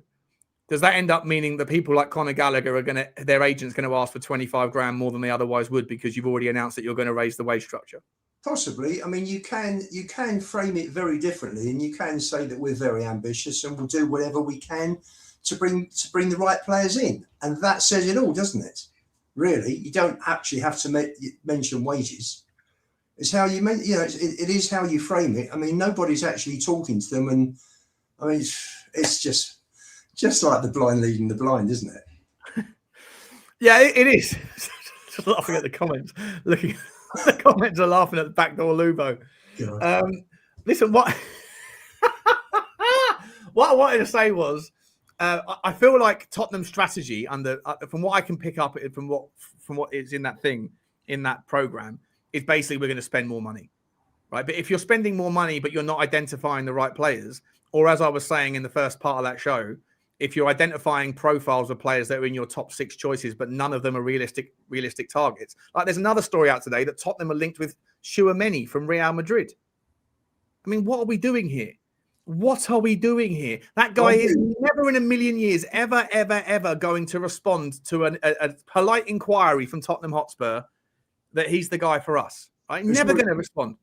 does that end up meaning that people like Conor Gallagher their agent's going to ask for 25 grand more than they otherwise would because you've already announced that you're going to raise the wage structure? Possibly. I mean, you can frame it very differently, and you can say that we're very ambitious and we'll do whatever we can to bring the right players in, and that says it all, doesn't it? Really, you don't actually have to mention wages. It's how you mean, it is how you frame it. I mean, nobody's actually talking to them, and I mean, it's just like the blind leading the blind, isn't it? Yeah, it is. Just laughing at the comments. Looking, the comments are laughing at the backdoor Lubo. Listen, what what I wanted to say was, I feel like Tottenham's strategy from what I can pick up from what is in that thing in that program is basically we're going to spend more money, right? But if you're spending more money but you're not identifying the right players, or as I was saying in the first part of that show, if you're identifying profiles of players that are in your top 6 choices but none of them are realistic targets, like there's another story out today that Tottenham are linked with Tchouaméni from Real Madrid. I mean, what are we doing here? What are we doing here? That guy is never in a million years ever going to respond to a polite inquiry from Tottenham Hotspur that he's the guy for us. Right? Never going to respond.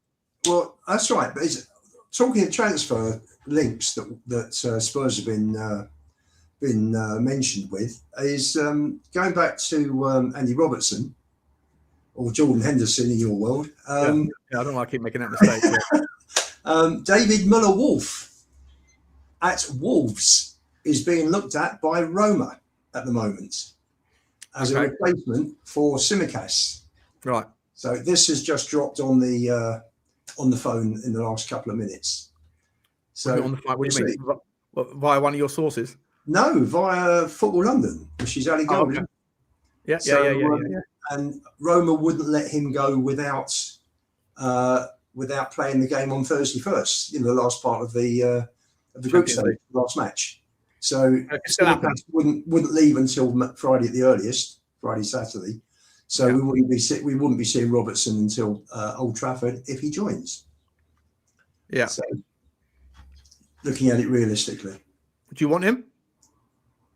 Well, that's right. But talking of transfer links that Spurs have been mentioned with is going back to Andy Robertson or Jordan Henderson in your world. I don't know why I keep making that mistake. David Muller-Wolf at Wolves is being looked at by Roma at the moment as a replacement for Tsimikas. Right. So this has just dropped on the phone in the last couple of minutes. So on the phone, what do you mean? Via one of your sources? No, via Football London, which is Ali Golden. Yeah. And Roma wouldn't let him go without playing the game on Thursday first in the last part of the group stage, last match. So wouldn't leave until Friday at the earliest, Friday, Saturday. So we wouldn't be seeing Robertson until Old Trafford if he joins. Yeah. So looking at it realistically, do you want him?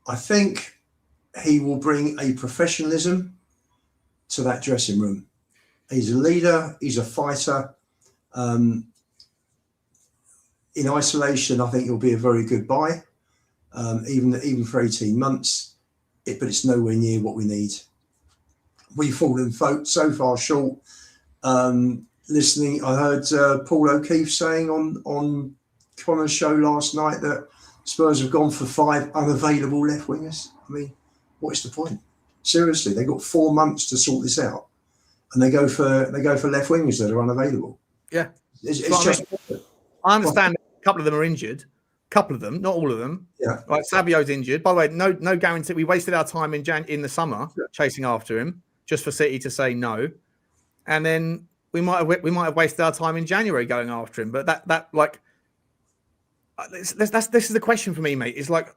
I think he will bring a professionalism to that dressing room. He's a leader. He's a fighter. In isolation, I think he'll be a very good buy, even for 18 months. But it's nowhere near what we need. We've fallen so far short. Listening, I heard Paul O'Keefe saying on Connor's show last night that Spurs have gone for 5 unavailable left wingers. I mean, what is the point? Seriously, they got 4 months to sort this out, and they go for left wingers that are unavailable. Yeah, it's just. I understand a couple of them are injured. A couple of them, not all of them. Yeah. Like Savio's injured. By the way, no guarantee. We wasted our time in the summer chasing after him just for City to say no, and then we might have wasted our time in January going after him. But that like. This is the question for me, mate. Is like,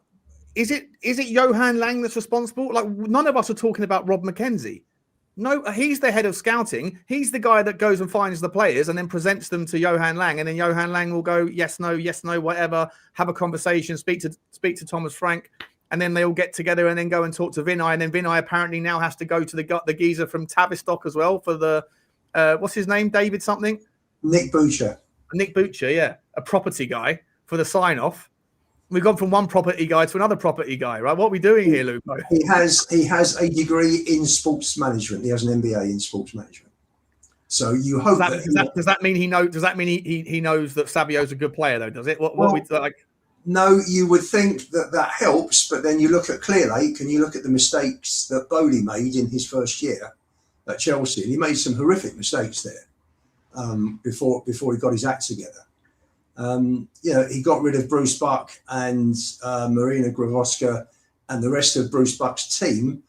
is it Johan Lang that's responsible? Like, none of us are talking about Rob McKenzie. No, he's the head of scouting. He's the guy that goes and finds the players and then presents them to Johan Lang, and then Johan Lang will go yes, no, whatever. Have a conversation, speak to Thomas Frank, and then they all get together and then go and talk to Vinay, and then Vinay apparently now has to go to the geezer from Tavistock as well for the what's his name, David something, Nick Butcher, yeah, a property guy. For the sign-off, we've gone from one property guy to another property guy, right? What are we doing here, Lupo? He has a degree in sports management. He has an MBA in sports management. So you hope does that mean he knows? Does that mean he knows that Savio's a good player, though? Does it? What we like? No, you would think that helps, but then you look at Clearlake and you look at the mistakes that Bowley made in his first year at Chelsea, and he made some horrific mistakes there before he got his act together. He got rid of Bruce Buck and Marina Gravoska and the rest of Bruce Buck's team.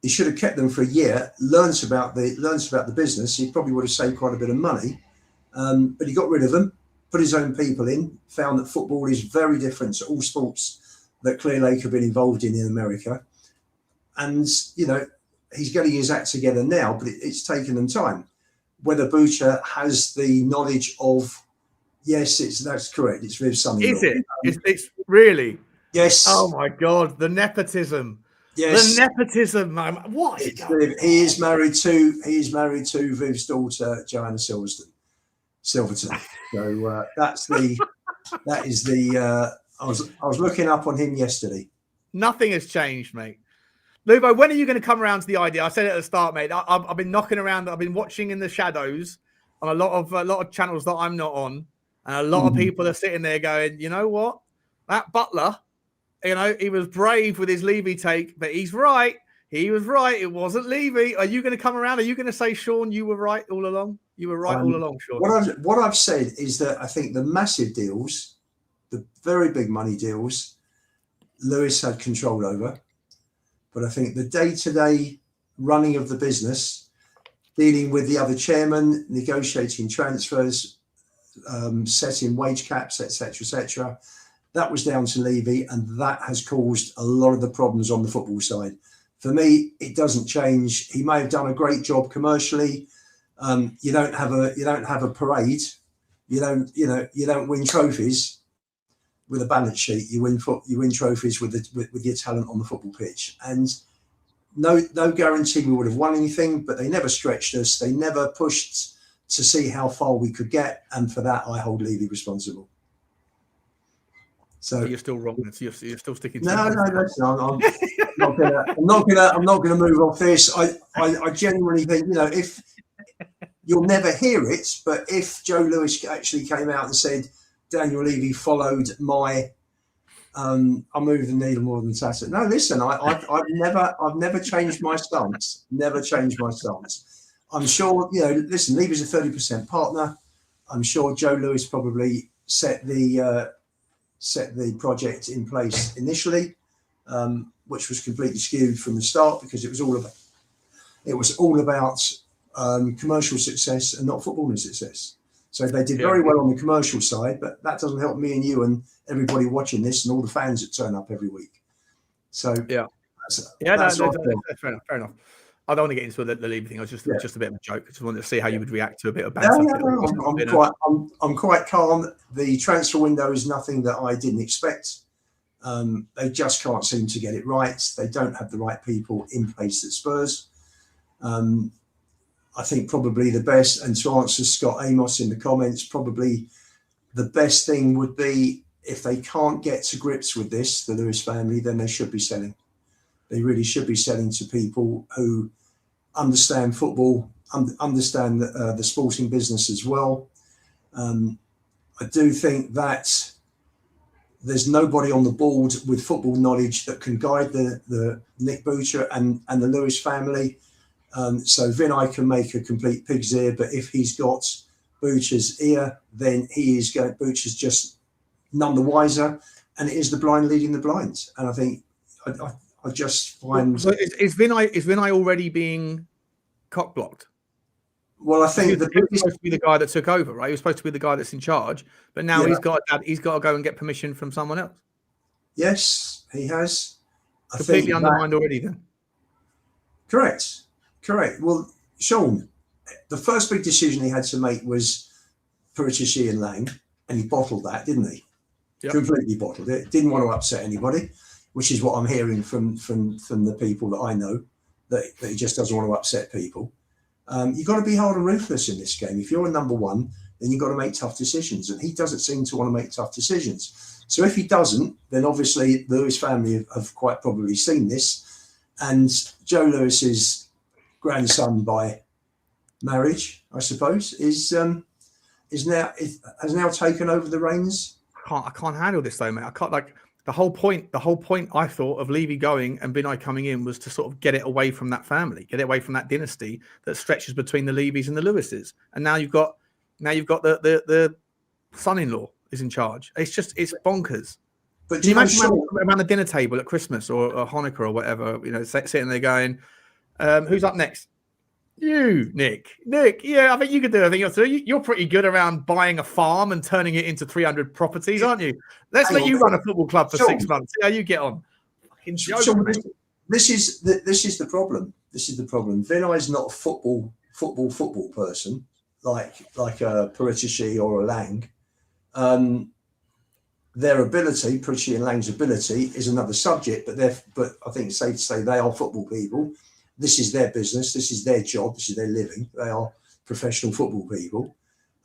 He should have kept them for a year, learns about the business. He probably would have saved quite a bit of money, but he got rid of them, put his own people in, found that football is very different to all sports that Clearlake have been involved in America. And, he's getting his act together now, but it's taken them time. Whether Butcher has the knowledge of... Yes, that's correct. It's Viv's son. Is it? It's really? Yes. Oh my God, the nepotism. Yes. The nepotism, man. What? He is married to Viv's daughter, Joanna Silverton. So I was looking up on him yesterday. Nothing has changed, mate. Lubo, when are you going to come around to the idea? I said it at the start, mate. I've been knocking around. I've been watching in the shadows on a lot of channels that I'm not on, and a lot of people are sitting there going, you know what, that Butler, you know, he was brave with his Levy take, but he's right. He was right. It wasn't Levy. Are you going to come around? Are you going to say, Sean, you were right all along? You were right all along, Sean. What I've said is that I think the massive deals, the very big money deals, Lewis had control over. But I think the day-to-day running of the business, dealing with the other chairman, negotiating transfers, setting wage caps, etc., that was down to Levy, and that has caused a lot of the problems on the football side. For me, it doesn't change. He may have done a great job commercially. You don't have a parade. You don't win trophies with a balance sheet. You win trophies with your talent on the football pitch. And no guarantee we would have won anything, but they never stretched us. They never pushed to see how far we could get, and for that, I hold Levy responsible. So you're still wrong. You're still sticking. No. I'm not gonna move off this. I genuinely think, if you'll never hear it, but if Joe Lewis actually came out and said Daniel Levy followed my, I move the needle more than Tata. No, listen, I've never changed my stance. Never changed my stance. I'm sure, listen, Levy's a 30% partner. I'm sure Joe Lewis probably set the project in place initially, which was completely skewed from the start because it was all about commercial success and not footballing success. So they did very well on the commercial side, but that doesn't help me and you and everybody watching this and all the fans that turn up every week. So that's fair enough. I don't want to get into the Levy thing. I was just a bit of a joke. I just wanted to see how you would react to a bit of banter. I'm quite calm. The transfer window is nothing that I didn't expect. They just can't seem to get it right. They don't have the right people in place at Spurs. I think probably the best, and to answer Scott Amos in the comments, probably the best thing would be if they can't get to grips with this, the Lewis family, then they should be selling. They really should be selling to people who understand football, understand the sporting business as well. I do think that there's nobody on the board with football knowledge that can guide the Nick Butcher and the Lewis family. So Vinay can make a complete pig's ear, but if he's got Butcher's ear, then Butcher's just none the wiser, and it is the blind leading the blind. And I think I just find. So is Vinay already being cock blocked? Well, I think he was supposed to be the guy that took over, right? He was supposed to be the guy that's in charge, but now he's got to go and get permission from someone else. Yes, he has. Completely undermined already. Then. Correct. Well, Sean, the first big decision he had to make was Purchasey and Lang, and he bottled that, didn't he? Yep. Completely bottled it. Didn't want to upset anybody, which is what I'm hearing from the people that I know, that he just doesn't want to upset people. You've got to be hard and ruthless in this game. If you're a number one, then you've got to make tough decisions, and he doesn't seem to want to make tough decisions. So if he doesn't, then obviously the Lewis family have quite probably seen this, and Joe Lewis's grandson by marriage, I suppose, has now taken over the reins. I can't handle this though, mate. I can't the whole point I thought of Levy going and Vinay coming in was to sort of get it away from that family, get it away from that dynasty that stretches between the Levys and the Lewises. And now you've got the son-in-law is in charge. It's bonkers. But can you imagine around the dinner table at Christmas or Hanukkah or whatever, sitting there going, who's up next? You, Nick. Yeah, I think you could do everything. You're pretty good around buying a farm and turning it into 300 properties, aren't you? Let's let you run a football club for 6 months. See how you get on. Fucking joke, this is the problem. This is the problem. Vinay's not a football person like a Purchasey or a Lang. Their ability, Purchasey and Lang's ability, is another subject. But I think it's safe to say they are football people. This is their business. This is their job. This is their living. They are professional football people.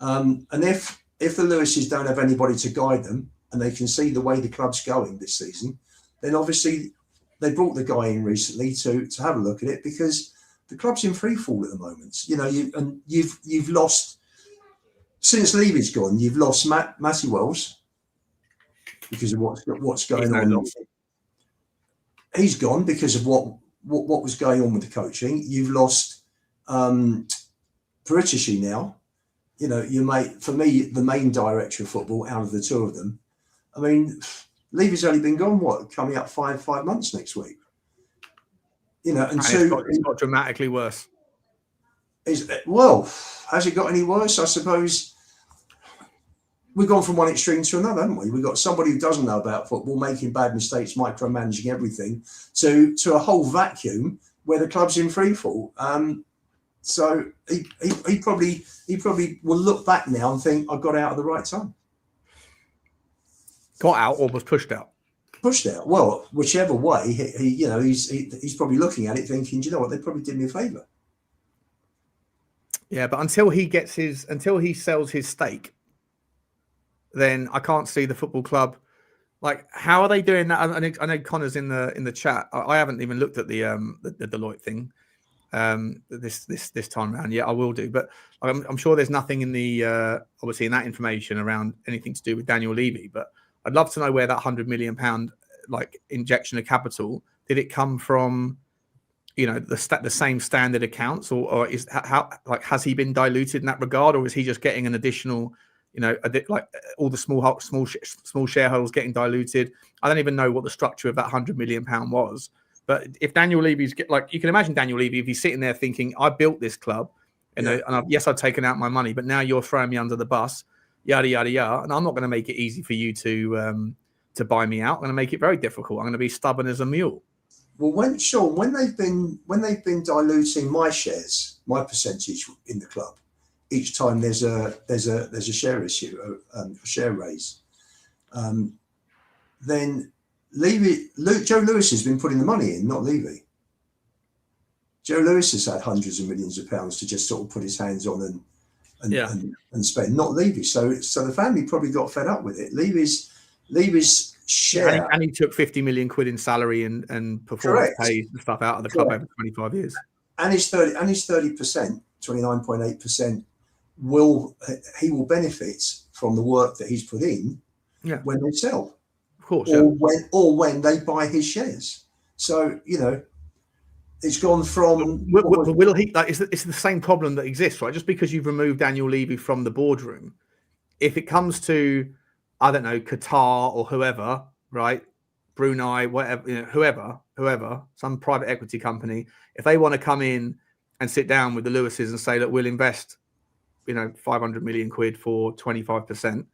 And if the Lewises don't have anybody to guide them and they can see the way the club's going this season, then obviously they brought the guy in recently to have a look at it because the club's in free fall at the moment. You've lost since Levy's gone, you've lost Matty Wells because of what's going on. He's gone because of what was going on with the coaching. You've lost Paratici now. You know, for me, the main director of football out of the two of them. I mean, Levy's only been gone, coming up five months next week. You know, and it's got dramatically worse. Has it got any worse? I suppose we've gone from one extreme to another, haven't we? We've got somebody who doesn't know about football, making bad mistakes, micromanaging everything, to a whole vacuum where the club's in freefall. So he probably will look back now and think, I got out at the right time. Got out or was pushed out? Pushed out. Well, whichever way, he's probably looking at it thinking, do you know what? They probably did me a favour. Yeah, but until he sells his stake, then I can't see the football club. Like, how are they doing that? I know Connor's in the chat. I haven't even looked at the Deloitte thing this time around. Yeah, I will do, but I'm sure there's nothing in the obviously in that information around anything to do with Daniel Levy. But I'd love to know where that £100 million injection of capital, did it come from? You know, the same standard accounts, or is has he been diluted in that regard, or is he just getting an additional, all the small shareholders getting diluted? I don't even know what the structure of that £100 million was. But if Daniel Levy's you can imagine Daniel Levy, if he's sitting there thinking, I built this club, yes, I've taken out my money, but now you're throwing me under the bus, yada yada yada, and I'm not going to make it easy for you to buy me out. I'm going to make it very difficult. I'm going to be stubborn as a mule. Well, when they've been diluting my shares, my percentage in the club, each time there's a share issue, a share raise, then Joe Lewis has been putting the money in, not Levy. Joe Lewis has had hundreds of millions of pounds to just sort of put his hands on and spend, not Levy. So the family probably got fed up with it. Levy's share, and he took 50 million quid in salary and performance pay and stuff out of the club over 25 years. And his 30%, 29.8%, he will benefit from the work that he's put in when they sell, of course, or when they buy his shares. So it's gone from. Will he? It's the same problem that exists, right? Just because you've removed Daniel Levy from the boardroom, if it comes to, I don't know, Qatar or whoever, right? Brunei, whatever, whoever, some private equity company, if they want to come in and sit down with the Lewises and say, look, we'll invest, 500 million quid for 25%.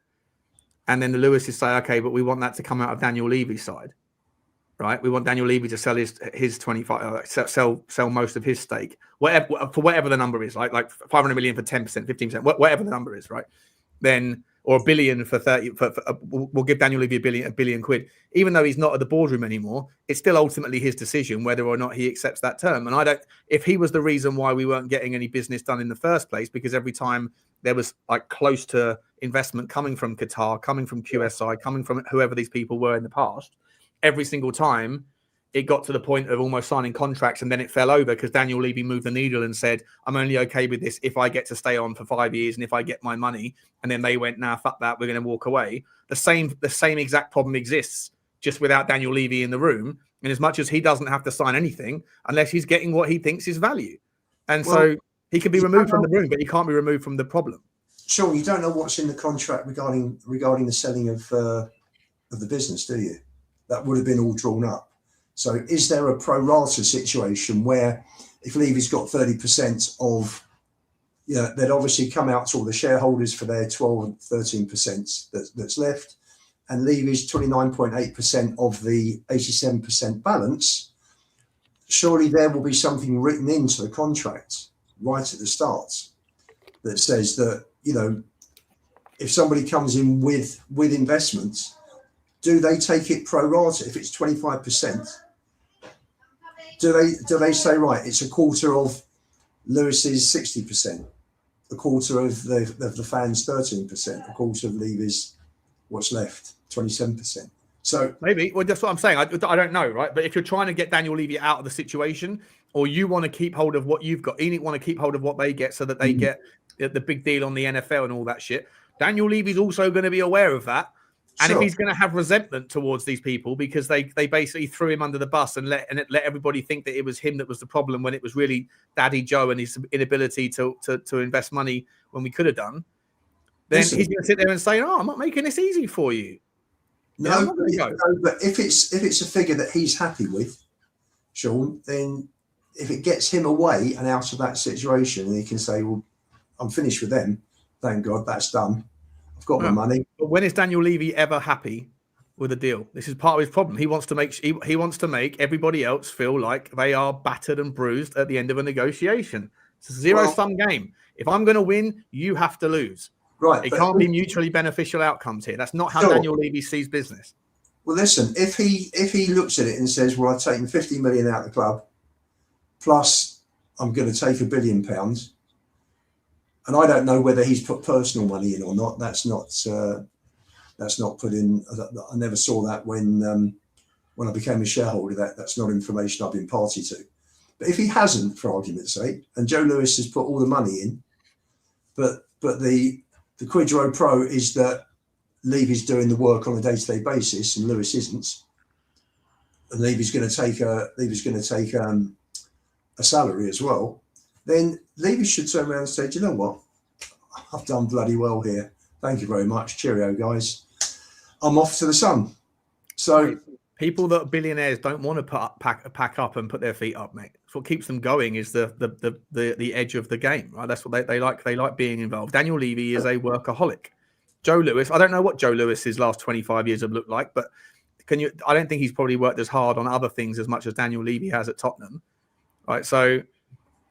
And then the Lewises say, okay, but we want that to come out of Daniel Levy's side, right? We want Daniel Levy to sell his 25, sell most of his stake, whatever the number is, right? Like 500 million for 10%, 15%, whatever the number is, right? Then, or $1 billion for 30, we'll give Daniel Levy $1 billion quid. Even though he's not at the boardroom anymore, it's still ultimately his decision whether or not he accepts that term. And if he was the reason why we weren't getting any business done in the first place, because every time there was close to investment coming from Qatar, coming from QSI, coming from whoever these people were in the past, every single time it got to the point of almost signing contracts, and then it fell over because Daniel Levy moved the needle and said, I'm only okay with this if I get to stay on for 5 years and if I get my money. And then they went, nah, fuck that, we're going to walk away. The same exact problem exists, just without Daniel Levy in the room. And as much as he doesn't have to sign anything unless he's getting what he thinks is value. And so he can be removed from the room, but he can't be removed from the problem. Sean, you don't know what's in the contract regarding the selling of the business, do you? That would have been all drawn up. So is there a pro rata situation where if Levy's got 30% of, they'd obviously come out to all the shareholders for their 12 and 13% that's left, and Levy's 29.8% of the 87% balance, surely there will be something written into the contract right at the start that says that, if somebody comes in with investments, do they take it pro rata? If it's 25%, do they say, right, it's a quarter of Lewis's 60%, a quarter of the fans 13%, a quarter of Levy's what's left 27%. So maybe, well, that's what I'm saying. I don't know, right? But if you're trying to get Daniel Levy out of the situation, or you want to keep hold of what you've got, Enid want to keep hold of what they get so that they get the big deal on the NFL and all that shit. Daniel Levy's also going to be aware of that. And if he's going to have resentment towards these people because they basically threw him under the bus and let everybody think that it was him that was the problem when it was really Daddy Joe and his inability to invest money when we could have done, then he's going to sit there and say, "Oh, I'm not making this easy for you." No, but if it's a figure that he's happy with, Sean, then if it gets him away and out of that situation, and he can say, "Well, I'm finished with them. Thank God that's done. I've got my money." But when is Daniel Levy ever happy with a deal? This is part of his problem. He wants to make everybody else feel like they are battered and bruised at the end of a negotiation. It's a zero-sum game. If I'm going to win, you have to lose. Right. It can't be mutually beneficial outcomes here. That's not how Daniel Levy sees business. Well, listen, if he looks at it and says, "Well, I've taken 50 million out of the club, plus I'm going to take £1 billion," and I don't know whether he's put personal money in or not. That's not put in. I never saw that when I became a shareholder. That's not information I've been party to. But if he hasn't, for argument's sake, and Joe Lewis has put all the money in, but the quid pro quo is that Levy's doing the work on a day-to-day basis and Lewis isn't, and Levy's going to take a salary as well, then Levy should turn around and say, "Do you know what? I've done bloody well here. Thank you very much. Cheerio, guys. I'm off to the sun." So people that are billionaires don't want to pack up and put their feet up, mate. That's what keeps them going is the edge of the game, right? That's what they like. They like being involved. Daniel Levy is a workaholic. Joe Lewis, I don't know what Joe Lewis's last 25 years have looked like, but I don't think he's probably worked as hard on other things as much as Daniel Levy has at Tottenham. Right. So,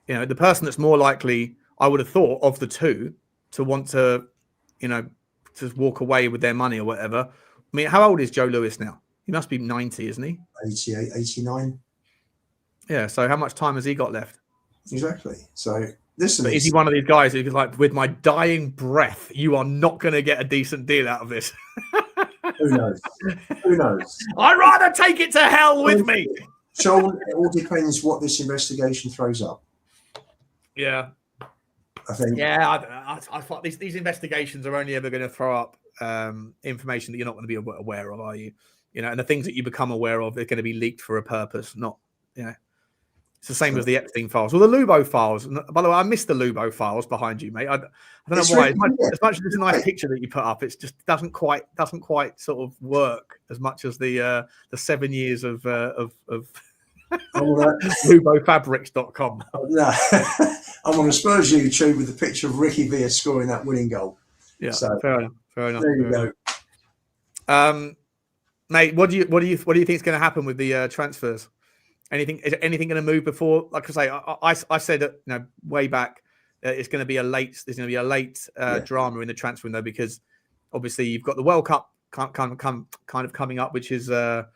the person that's more likely, I would have thought, of the two to want to, to walk away with their money or whatever. I mean, how old is Joe Lewis now? He must be 90, isn't he? 88, 89. Yeah. So how much time has he got left? Exactly. So listen. But is he one of these guys who's like, with my dying breath, you are not going to get a decent deal out of this? Who knows? Who knows? I'd rather take it to hell with me. Sean, it all depends what this investigation throws up. Yeah. I think. Yeah, I thought these investigations are only ever going to throw up information that you're not going to be aware of, are you? And the things that you become aware of, they're going to be leaked for a purpose, not, It's the same as the Epstein files or the Lubo files. By the way, I missed the Lubo files behind you, mate. I don't know why. As much as it's a nice picture that you put up, it just doesn't quite sort of work as much as the 7 years of LuboFabrics.com. No. I'm on a Spurs YouTube with a picture of Ricky Villa scoring that winning goal. Yeah, so, fair enough. There you go. Mate, what do you think is going to happen with the transfers? Is anything going to move before? Like I say, I said that way back, there's going to be a late drama in the transfer window because obviously you've got the World Cup kind of coming up, which is a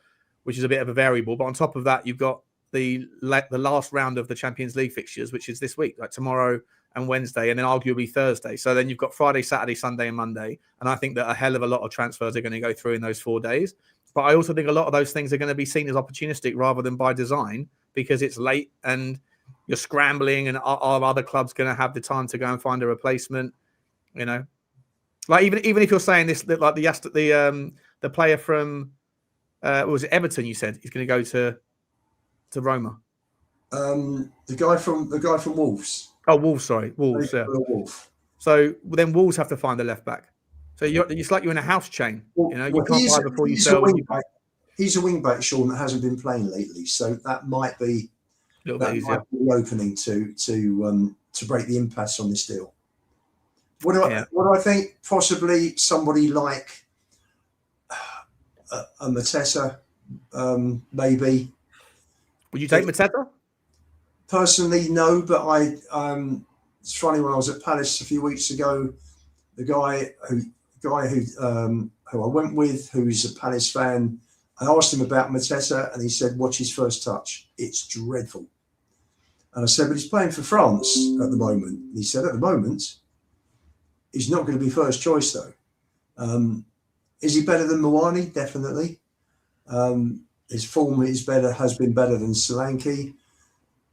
bit of a variable. But on top of that, you've got the last round of the Champions League fixtures, which is this week, like tomorrow and Wednesday, and then arguably Thursday. So then you've got Friday, Saturday, Sunday, and Monday. And I think that a hell of a lot of transfers are going to go through in those 4 days. But I also think a lot of those things are going to be seen as opportunistic rather than by design because it's late and you're scrambling, and are other clubs going to have the time to go and find a replacement? Like even if you're saying this, like the player from was it Everton? You said he's going to go to Roma. The guy from Wolves. Oh, Wolves. Sorry, Wolves. Yeah. Wolf. So then Wolves have to find a left back. So it's like you're in a house chain. You can't buy before you sell. He's a wing back, Sean, that hasn't been playing lately. So that might be a little bit easier. The opening to break the impasse on this deal. What do I think? Possibly somebody like a Mateta, maybe. Would you take Mateta? Personally, no. But it's funny, when I was at Palace a few weeks ago, the guy who I went with, who's a Palace fan, I asked him about Mateta, and he said, "Watch his first touch. It's dreadful." And I said, "But he's playing for France at the moment." And he said, "At the moment, he's not going to be first choice, though." Is he better than Mawani? Definitely. His form has been better than Solanke,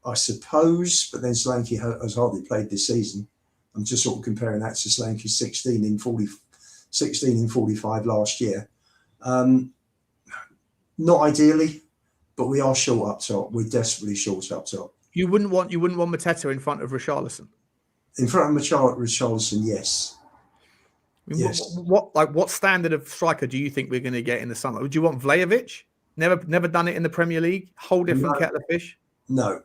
I suppose, but then Solanke has hardly played this season. I'm just sort of comparing that to Solanke's 16 in 45 last year. Not ideally, but we are short up top. We're desperately short up top. You wouldn't want Mateta in front of Richarlison? In front of Richalison, yes. I mean, yes. What standard of striker do you think we're going to get in the summer? Would you want Vlahovic? Never done it in the Premier League. Whole different kettle of fish. No,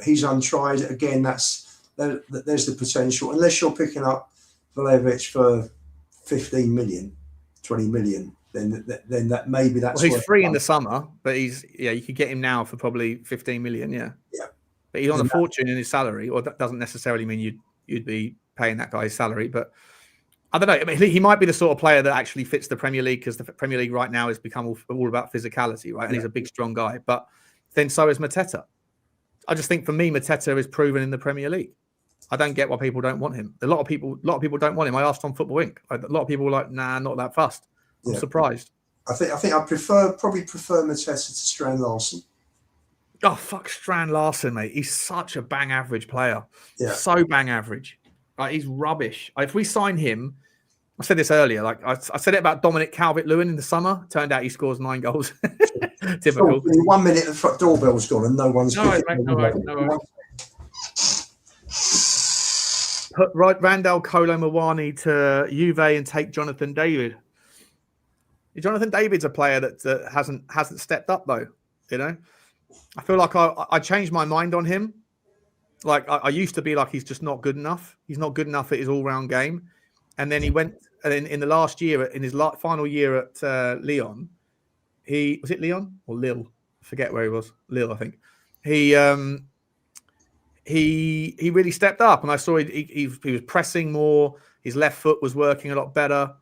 he's untried. Again, there's the potential. Unless you're picking up Vlahovic for 15 million, 20 million, then that maybe that's. Well, he's free in the summer, but you could get him now for probably 15 million. Yeah. But he's on a fortune in his salary, or that doesn't necessarily mean you'd be paying that guy his salary, but. I don't know. I mean, he might be the sort of player that actually fits the Premier League, because the Premier League right now has become all about physicality, right? And he's a big, strong guy. But then so is Mateta. I just think for me, Mateta is proven in the Premier League. I don't get why people don't want him. A lot of people don't want him. I asked on Football Inc. A lot of people were like, nah, not that fussed. I'm surprised. I think I probably prefer Mateta to Strand Larsen. Oh, fuck Strand Larsen, mate. He's such a bang average player. Yeah. So bang average. Like, he's rubbish. If we sign him, I said this earlier. Like I said it about Dominic Calvert-Lewin in the summer. Turned out he scores 9 goals. Typical. In 1 minute, the front doorbell's gone and no one's. No worries. Put Randall Kolo Muani to Juve and take Jonathan David. Jonathan David's a player that hasn't stepped up though. You know, I feel like I changed my mind on him. Like I used to be like, he's just not good enough. He's not good enough at his all-round game. And then he went in the last year, in his final year at Lyon. Was it Lyon or Lille? I forget where he was. Lille, I think. He really stepped up, and I saw he was pressing more. His left foot was working a lot better.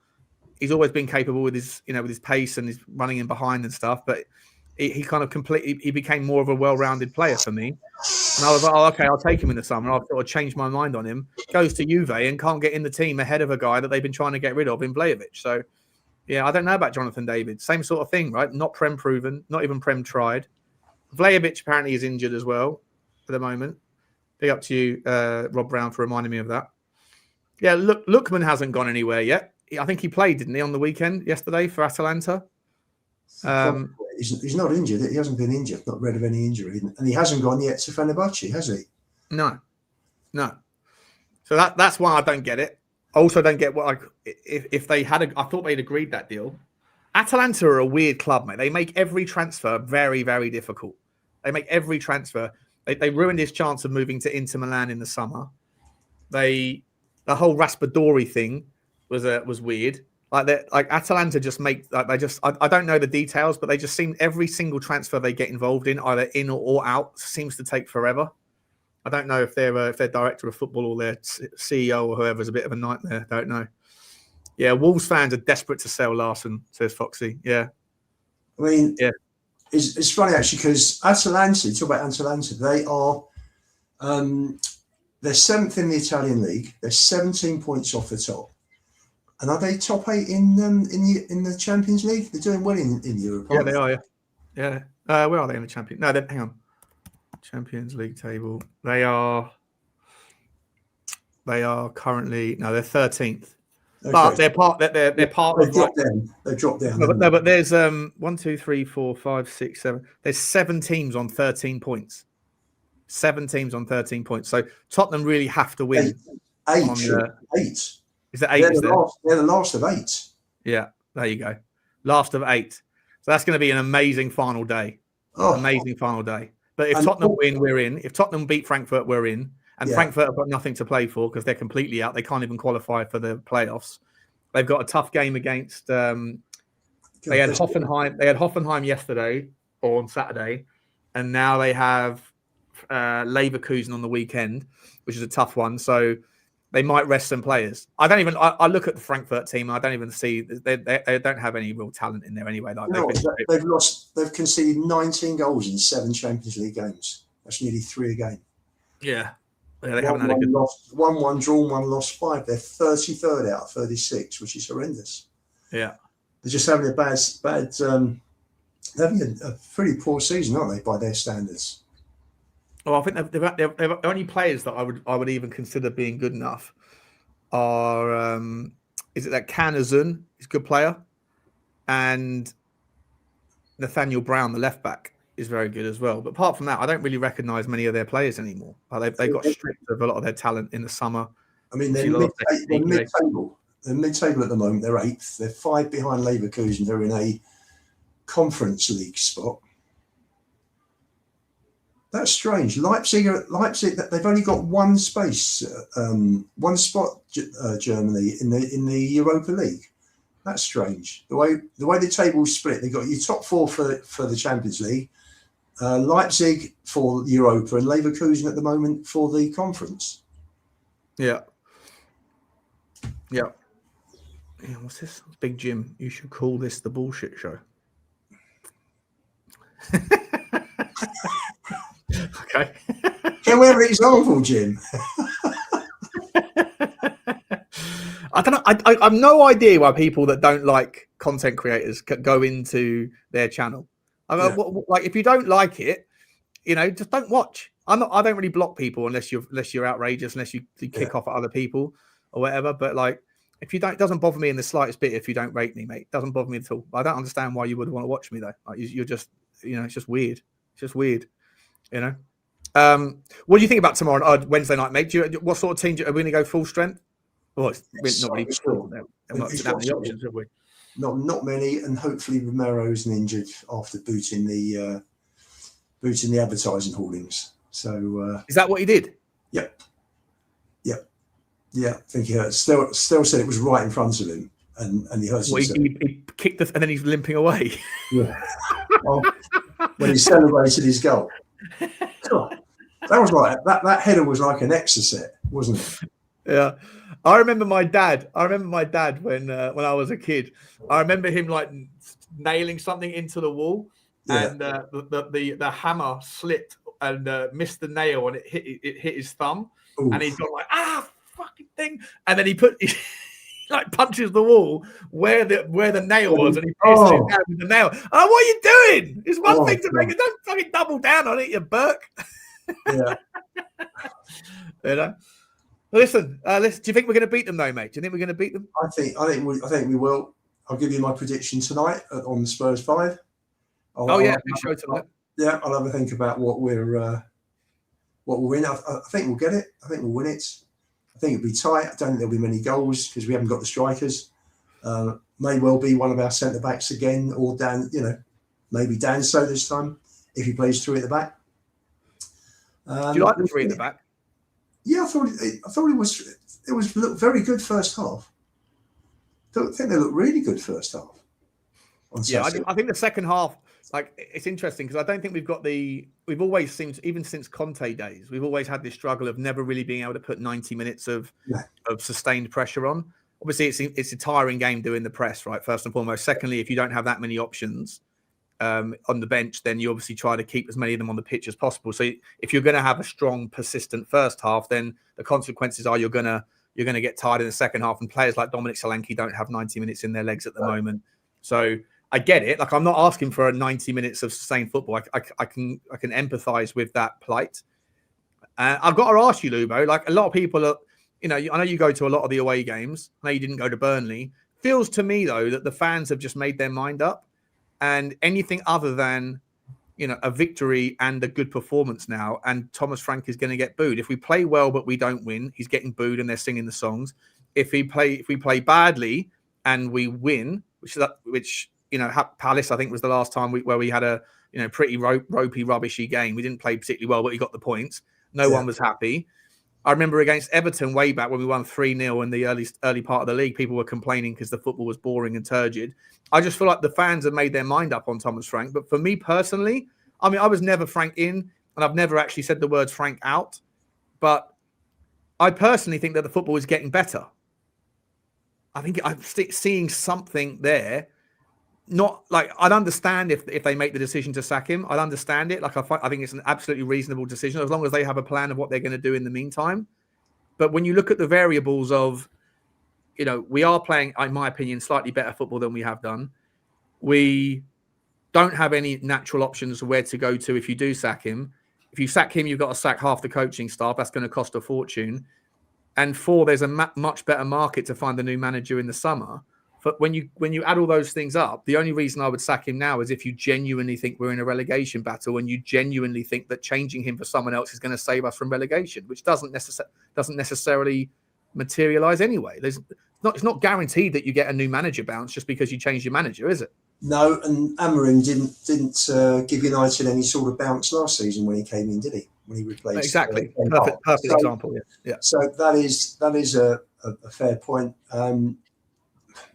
He's always been capable with his pace and his running in behind and stuff. But he kind of he became more of a well-rounded player for me. And I was like, oh, okay, I'll take him in the summer. I've sort of changed my mind on him. Goes to Juve and can't get in the team ahead of a guy that they've been trying to get rid of in Vlahovic. So, yeah, I don't know about Jonathan David. Same sort of thing, right? Not Prem proven, not even Prem tried. Vlahovic apparently is injured as well at the moment. Big up to you, Rob Brown, for reminding me of that. Yeah, Lookman hasn't gone anywhere yet. I think he played, didn't he, on the weekend yesterday for Atalanta? He's not injured. He hasn't been injured. Not read of any injury, and he hasn't gone yet to Fenerbahce, has he? No. So that's why I don't get it. I also don't get what if they had. I thought they'd agreed that deal. Atalanta are a weird club, mate. They make every transfer very, very difficult. They make every transfer. They ruined his chance of moving to Inter Milan in the summer. The whole Raspadori thing was weird. Like Atalanta just make I don't know the details, but they just seem every single transfer they get involved in, either in or out, seems to take forever. I don't know if their director of football or their CEO or whoever is a bit of a nightmare. Don't know. Yeah, Wolves fans are desperate to sell Larsen, says Foxy. Yeah, I mean, yeah, it's funny actually because Atalanta. Talk about Atalanta. They are they're 7th in the Italian league. They're 17 points off the top. And are they top 8 in the Champions League? They're doing well in Europe. Yeah, they are. Yeah. Where are they in the Champions? No, hang on. Champions League table. They are currently they're 13th. Okay. But they're part of. They've dropped down. No, but there's 1, 2, 3, 4, 5, 6, 7. There's 7 teams on 13 points. 7 teams on 13 points. So Tottenham really have to win. 8. Is that 8? They're the last of 8. Yeah, there you go. Last of 8. So that's going to be an amazing final day. Amazing final day. But if Tottenham win, we're in. If Tottenham beat Frankfurt, we're in. And Frankfurt have got nothing to play for because they're completely out. They can't even qualify for the playoffs. They've got a tough game against. They had Hoffenheim. They had Hoffenheim yesterday or on Saturday, and now they have Leverkusen on the weekend, which is a tough one. So they might rest some players. I look at the Frankfurt team. I don't even see they don't have any real talent in there anyway. Like they've conceded 19 goals in 7 Champions League games. That's nearly 3 a game. Yeah. They haven't had a good loss. 1-1 drawn, 1 lost 5. They're 33rd out of 36, which is horrendous. Yeah, they're just having they're having a pretty poor season, aren't they, by their standards? Well, I think they're only players that I would even consider being good enough. are is it that Canazun? He's a good player, and Nathaniel Brown, the left back, is very good as well. But apart from that, I don't really recognise many of their players anymore. They've got stripped of a lot of their talent in the summer. I mean, they're mid-table. They're mid-table at the moment. They're 8th. They're 5 behind Leverkusen. They're in a Conference League spot. That's strange. Leipzig, they've only got one space, one spot. Germany in the Europa League. That's strange. The way the table's split, they've got your top 4 for the Champions League, Leipzig for Europa, and Leverkusen at the moment for the Conference. Yeah. What's this? Big Jim. You should call this the bullshit show. Okay. Can we have an example, Jim? I don't know. I have no idea why people that don't like content creators go into their channel. Like, if you don't like it, just don't watch. I don't really block people unless you're outrageous, unless you kick off at other people or whatever. But like, if you don't, it doesn't bother me in the slightest bit if you don't rate me, mate. It doesn't bother me at all. I don't understand why you would want to watch me though. Like, you're just, it's just weird. It's just weird, What do you think about tomorrow, Wednesday night, mate? What sort of team are we going to go full strength? Well, it's not really full. Not many options, have we? Not many, and hopefully Romero isn't injured after booting the advertising hoardings. So is that what he did? Yep. I think he hurt. Still said it was right in front of him, and he hurt himself. He kicked and then he's limping away. Yeah. When he celebrated his goal. God, that was like that header was like an exocet, wasn't it? Yeah. I remember my dad when I was a kid. I remember him like nailing something into the wall, and the hammer slipped and missed the nail, and it hit his thumb. Ooh. And he's got like fucking thing, and then he like punches the wall where the nail was, and he pierces it down with the nail. Oh, what are you doing? It's one thing to make it. Don't fucking double down on it, you Burke. Yeah. Listen. Do you think we're going to beat them, though, mate? Do you think we're going to beat them? I think we will. I'll give you my prediction tonight on the Spurs 5. Big show tonight. Yeah, I'll have a think about what we'll win. I think we'll get it. I think we'll win it. I think it'll be tight. I don't think there'll be many goals because we haven't got the strikers. May well be one of our centre backs again, or Dan. Maybe Dan So this time if he plays 3 at the back. Do you like the 3 at the back? Yeah, I thought it was looked very good first half. I think they looked really good first half. I think the second half, like, it's interesting because I don't think we've always seemed, even since Conte days, we've always had this struggle of never really being able to put 90 minutes of sustained pressure on. Obviously, it's a tiring game doing the press, right? First and foremost. Secondly, if you don't have that many options on the bench, then you obviously try to keep as many of them on the pitch as possible. So if you're going to have a strong, persistent first half, then the consequences are you're going to get tired in the second half. And players like Dominic Solanke don't have 90 minutes in their legs at the moment. So I get it. Like, I'm not asking for 90 minutes of sustained football. I can empathise with that plight. I've got to ask you, Lubo. Like, a lot of people are, I know you go to a lot of the away games. I know you didn't go to Burnley. Feels to me though that the fans have just made their mind up. And anything other than, a victory and a good performance now, and Thomas Frank is going to get booed. If we play well but we don't win, he's getting booed and they're singing the songs. If we play badly and we win, which Palace I think was the last time where we had a pretty ropey, rubbishy game. We didn't play particularly well, but we got the points. No one was happy. I remember against Everton way back when we won 3-0 in the early part of the league, people were complaining because the football was boring and turgid. I just feel like the fans have made their mind up on Thomas Frank. But for me personally, I mean, I was never Frank in, and I've never actually said the words Frank out. But I personally think that the football is getting better. I think I'm seeing something there. Not like, I'd understand if they make the decision to sack him. I'd understand it. Like, I think it's an absolutely reasonable decision as long as they have a plan of what they're going to do in the meantime. But when you look at the variables of, we are playing, in my opinion, slightly better football than we have done. We don't have any natural options of where to go to if you do sack him. If you sack him, you've got to sack half the coaching staff. That's going to cost a fortune. and 4, there's a much better market to find a new manager in the summer. But when you add all those things up, the only reason I would sack him now is if you genuinely think we're in a relegation battle and you genuinely think that changing him for someone else is going to save us from relegation, which doesn't necessarily materialise anyway. It's not guaranteed that you get a new manager bounce just because you change your manager, is it? No, and Amorim didn't give United any sort of bounce last season when he came in, did he? When he replaced exactly perfect example. Yeah. So that is a fair point.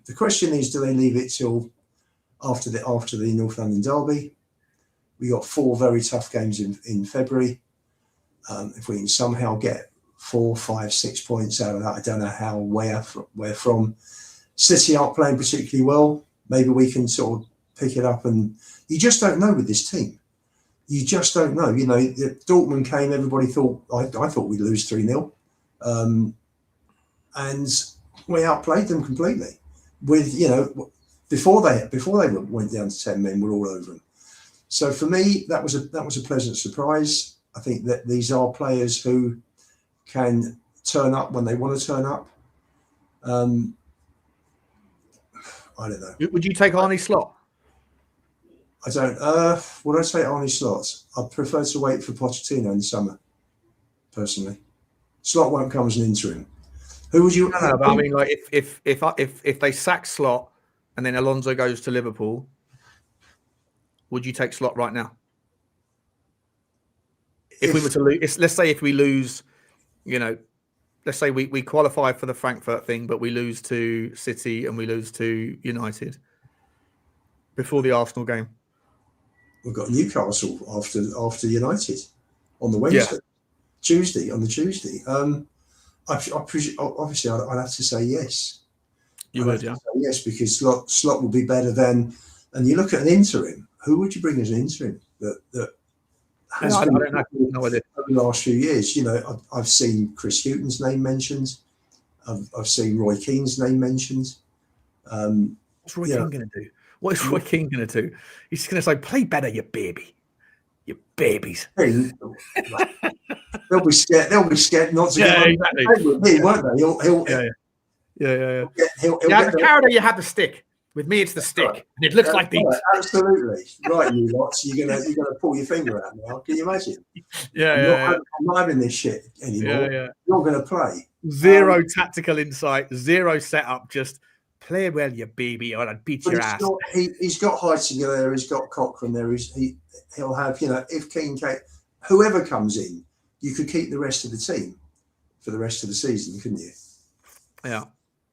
The question is, do they leave it till after the North London derby? We got 4 very tough games in February. If we can somehow get 4, 5, 6 points out of that, I don't know where from. City aren't playing particularly well. Maybe we can sort of pick it up, and you just don't know with this team. You just don't know. You know, Dortmund came, everybody thought, I thought we'd lose 3-0. And we outplayed them completely. With, you know, before they went down to 10 men, we're all over them. So for me, that was a pleasant surprise. I think that these are players who can turn up when they want to turn up. I don't know. Would you take Arne Slot? I don't. Would I take Arne Slot? I'd prefer to wait for Pochettino in the summer, personally. Slot won't come as an interim. Who would you? No, but I mean, like, if they sack Slot and then Alonso goes to Liverpool, would you take Slot right now? If we were to lose, let's say if we lose, you know, let's say we qualify for the Frankfurt thing, but we lose to City and we lose to United before the Arsenal game. We've got Newcastle after United on the Wednesday, Tuesday. I presume, obviously, I'd have to say yes. You would, yeah. Yes, because Slot will be better than. And you look at an interim. Who would you bring as an interim that has been over the last few years? You know, I've seen Chris Hughton's name mentioned. I've seen Roy Keane's name mentioned. What's Roy Keane going to do? What is Roy Keane going to do? He's going to say, "Play better, you baby, you babies." They'll be scared. They'll be scared not to get exactly. with me, won't they? He'll Vicario, you have the stick. With me, it's the stick, and it looks like these. Right, absolutely right, you lots. You're gonna pull your finger out now. Can you imagine? I'm not having this shit anymore. You're gonna play. Zero tactical insight, zero setup. Just play well, you baby, or I'd beat your ass. He's got Heitzinger there. He's got Cochrane there. He'll have, you know, if Keane, whoever comes in, you could keep the rest of the team for the rest of the season, couldn't you? Yeah.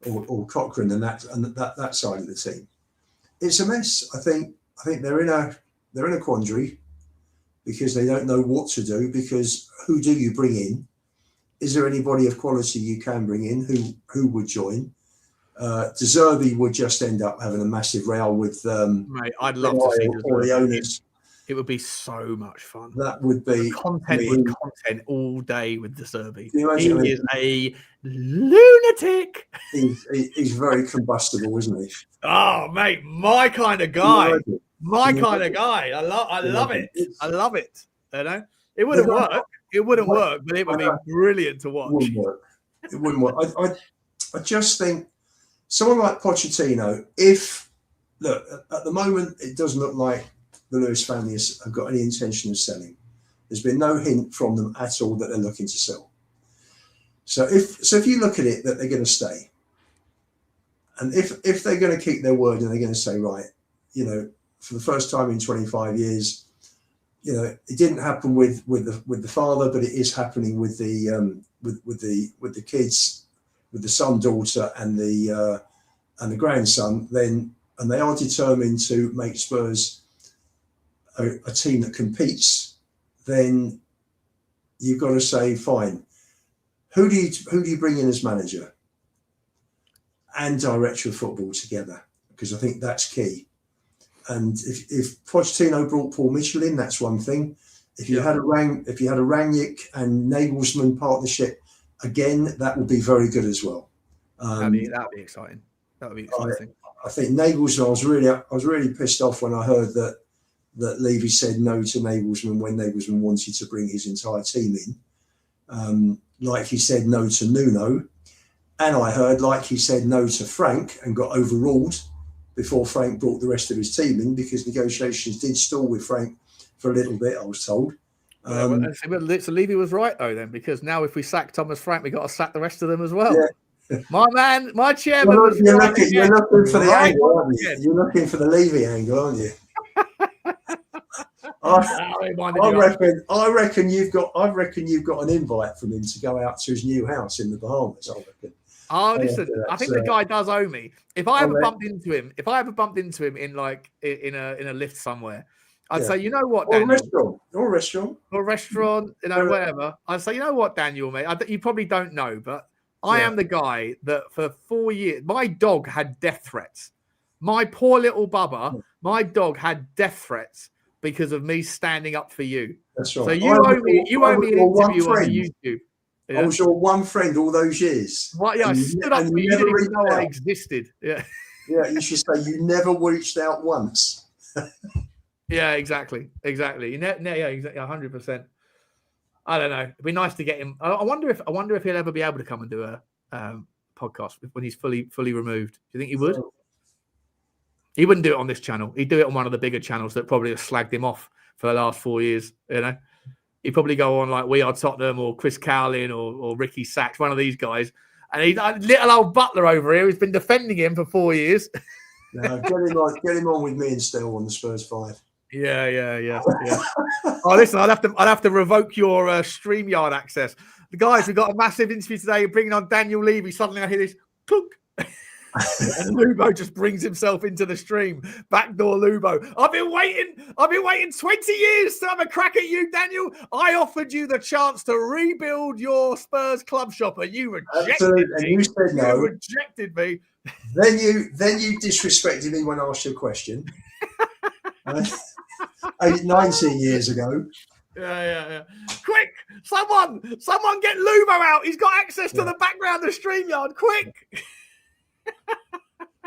Or Cochrane and that side of the team. It's a mess. I think they're in a quandary because they don't know what to do. Because who do you bring in? Is there anybody of quality you can bring in? Who would join? De Zerbi would just end up having a massive row with. Mate, I'd love to see all the owners. It would be so much fun. That would be content all day with De Zerbi. He is a lunatic. He's very combustible, isn't he? Oh, mate, my kind of guy. My kind of guy. I love it. I love it. You know, it wouldn't work. It wouldn't work, but it would be brilliant to watch. It wouldn't work. I just think someone like Pochettino. Look at the moment, it doesn't look like the Lewis family have got any intention of selling. There's been no hint from them at all that they're looking to sell. So if you look at it that they're going to stay, and if they're going to keep their word and they're going to say, right, you know, for the first time in 25 years, you know, it didn't happen with the father, but it is happening with the kids, with the son, daughter, and the grandson. Then, and they are determined to make Spurs a team that competes, then you've got to say, fine, who do you bring in as manager and director of football together? Because I think that's key. And if Pochettino brought Paul Mitchell in, that's one thing. If you had a Rangnick and Nagelsmann partnership, again, that would be very good as well. That'd be exciting. That would be exciting. I think Nagelsmann. I was really pissed off when I heard that Levy said no to Nagelsmann when Nagelsmann wanted to bring his entire team in. like he said no to Nuno, and I heard like he said no to Frank and got overruled before Frank brought the rest of his team in, because negotiations did stall with Frank for a little bit, I was told. So Levy was right though then, because now if we sack Thomas Frank, we got to sack the rest of them as well. Yeah. My man, my chairman. You're looking for the angle, aren't you? You're looking for the Levy angle, aren't you? I reckon you've got an invite from him to go out to his new house in the Bahamas. I reckon. Oh, listen, I think the guy does owe me. If I ever bumped into him in like in a lift somewhere, I'd say, you know what, Daniel? Or restaurant, you know, whatever. I'd say, you know what, Daniel, mate, you probably don't know, but I am the guy that for 4 years, my dog had death threats. My poor little Bubba, my dog had death threats because of me standing up for you. That's right. So you owe me an interview on YouTube. Yeah. I was your one friend all those years. Well, yeah, I stood up for you. You didn't even know I existed. Yeah. Yeah, you should say you never reached out once. Yeah, exactly. Yeah, exactly. 100%. I don't know. It'd be nice to get him. I wonder if he'll ever be able to come and do a podcast when he's fully removed. Do you think he would? He wouldn't do it on this channel. He'd do it on one of the bigger channels that probably have slagged him off for the last 4 years. You know, he'd probably go on like We Are Tottenham or Chris Cowlin or Ricky Sachs, one of these guys. And he's little old Butler over here who's been defending him for 4 years. No, get him on with me and Stel on the Spurs 5. Yeah. Oh, listen, I'll have to revoke your StreamYard access. The guys, we've got a massive interview today. Bringing on Daniel Levy. Suddenly I hear this clunk. And Lubo just brings himself into the stream. Backdoor Lubo. I've been waiting 20 years to have a crack at you, Daniel. I offered you the chance to rebuild your Spurs club shop, and you rejected me. And you said no. You rejected me. Then you disrespected me when I asked you a question. 19 years ago. Yeah. Quick! Someone get Lubo out. He's got access to the background of StreamYard. Quick!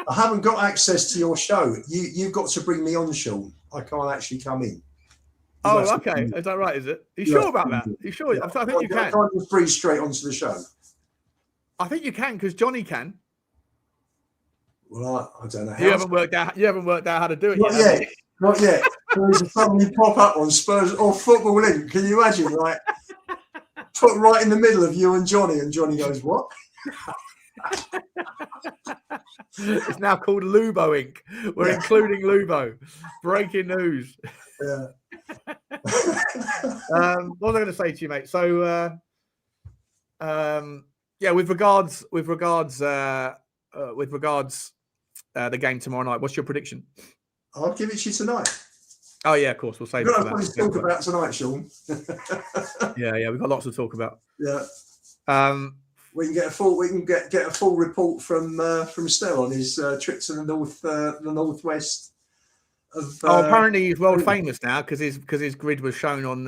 I haven't got access to your show. You've got to bring me on, Sean. I can't actually come in. Okay. Is that right, is it? Are you sure about that? Are you sure? Yeah. I think you can. I can't just breeze straight onto the show. I think you can, because Johnny can. Well, I don't know how. You haven't worked out how to do it yet. Not yet. There's suddenly pop up on Spurs or Football Link. Can you imagine? Like, put right in the middle of you and Johnny goes, what? It's now called Lubo Inc. We're including Lubo. Breaking news. Yeah. What was I going to say to you, mate? So, with regards the game tomorrow night, what's your prediction? I'll give it to you tonight. Oh yeah, of course. We'll save it for that. We've got to talk about tonight, Sean. Yeah, we've got lots to talk about. Yeah. We can get a full report from Stel on his trip to the northwest. Apparently he's world famous now because his grid was shown on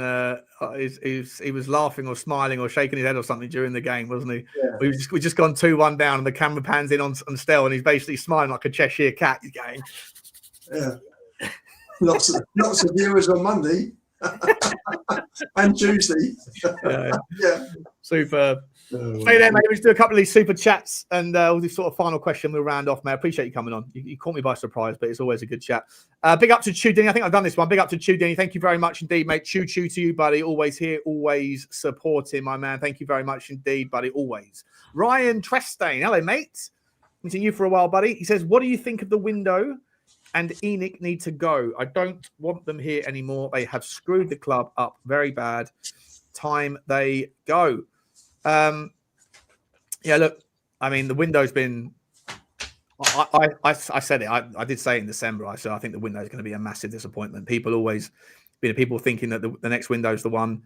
he was laughing or smiling or shaking his head or something during the game, wasn't he? Yeah. We just gone 2-1 down and the camera pans in on Stel and he's basically smiling like a Cheshire cat. He's going. Yeah. Lots of viewers on Monday and Tuesday. Yeah. Superb. Stay there, mate. We'll just do a couple of these super chats and all this sort of final question. We'll round off, mate. I appreciate you coming on. You caught me by surprise, but it's always a good chat. Big up to Chudini. I think I've done this one. Big up to Chudini. Thank you very much indeed, mate. Choo to you, buddy. Always here, always supporting, my man. Thank you very much indeed, buddy. Always. Ryan Trestane. Hello, mate. Been seeing you for a while, buddy. He says, what do you think of the window? And Enoch need to go. I don't want them here anymore. They have screwed the club up very bad. Time they go. Look, I mean, the window's been. I said it. I did say it in December. I said I think the window is going to be a massive disappointment. People always, people thinking that the next window is the one,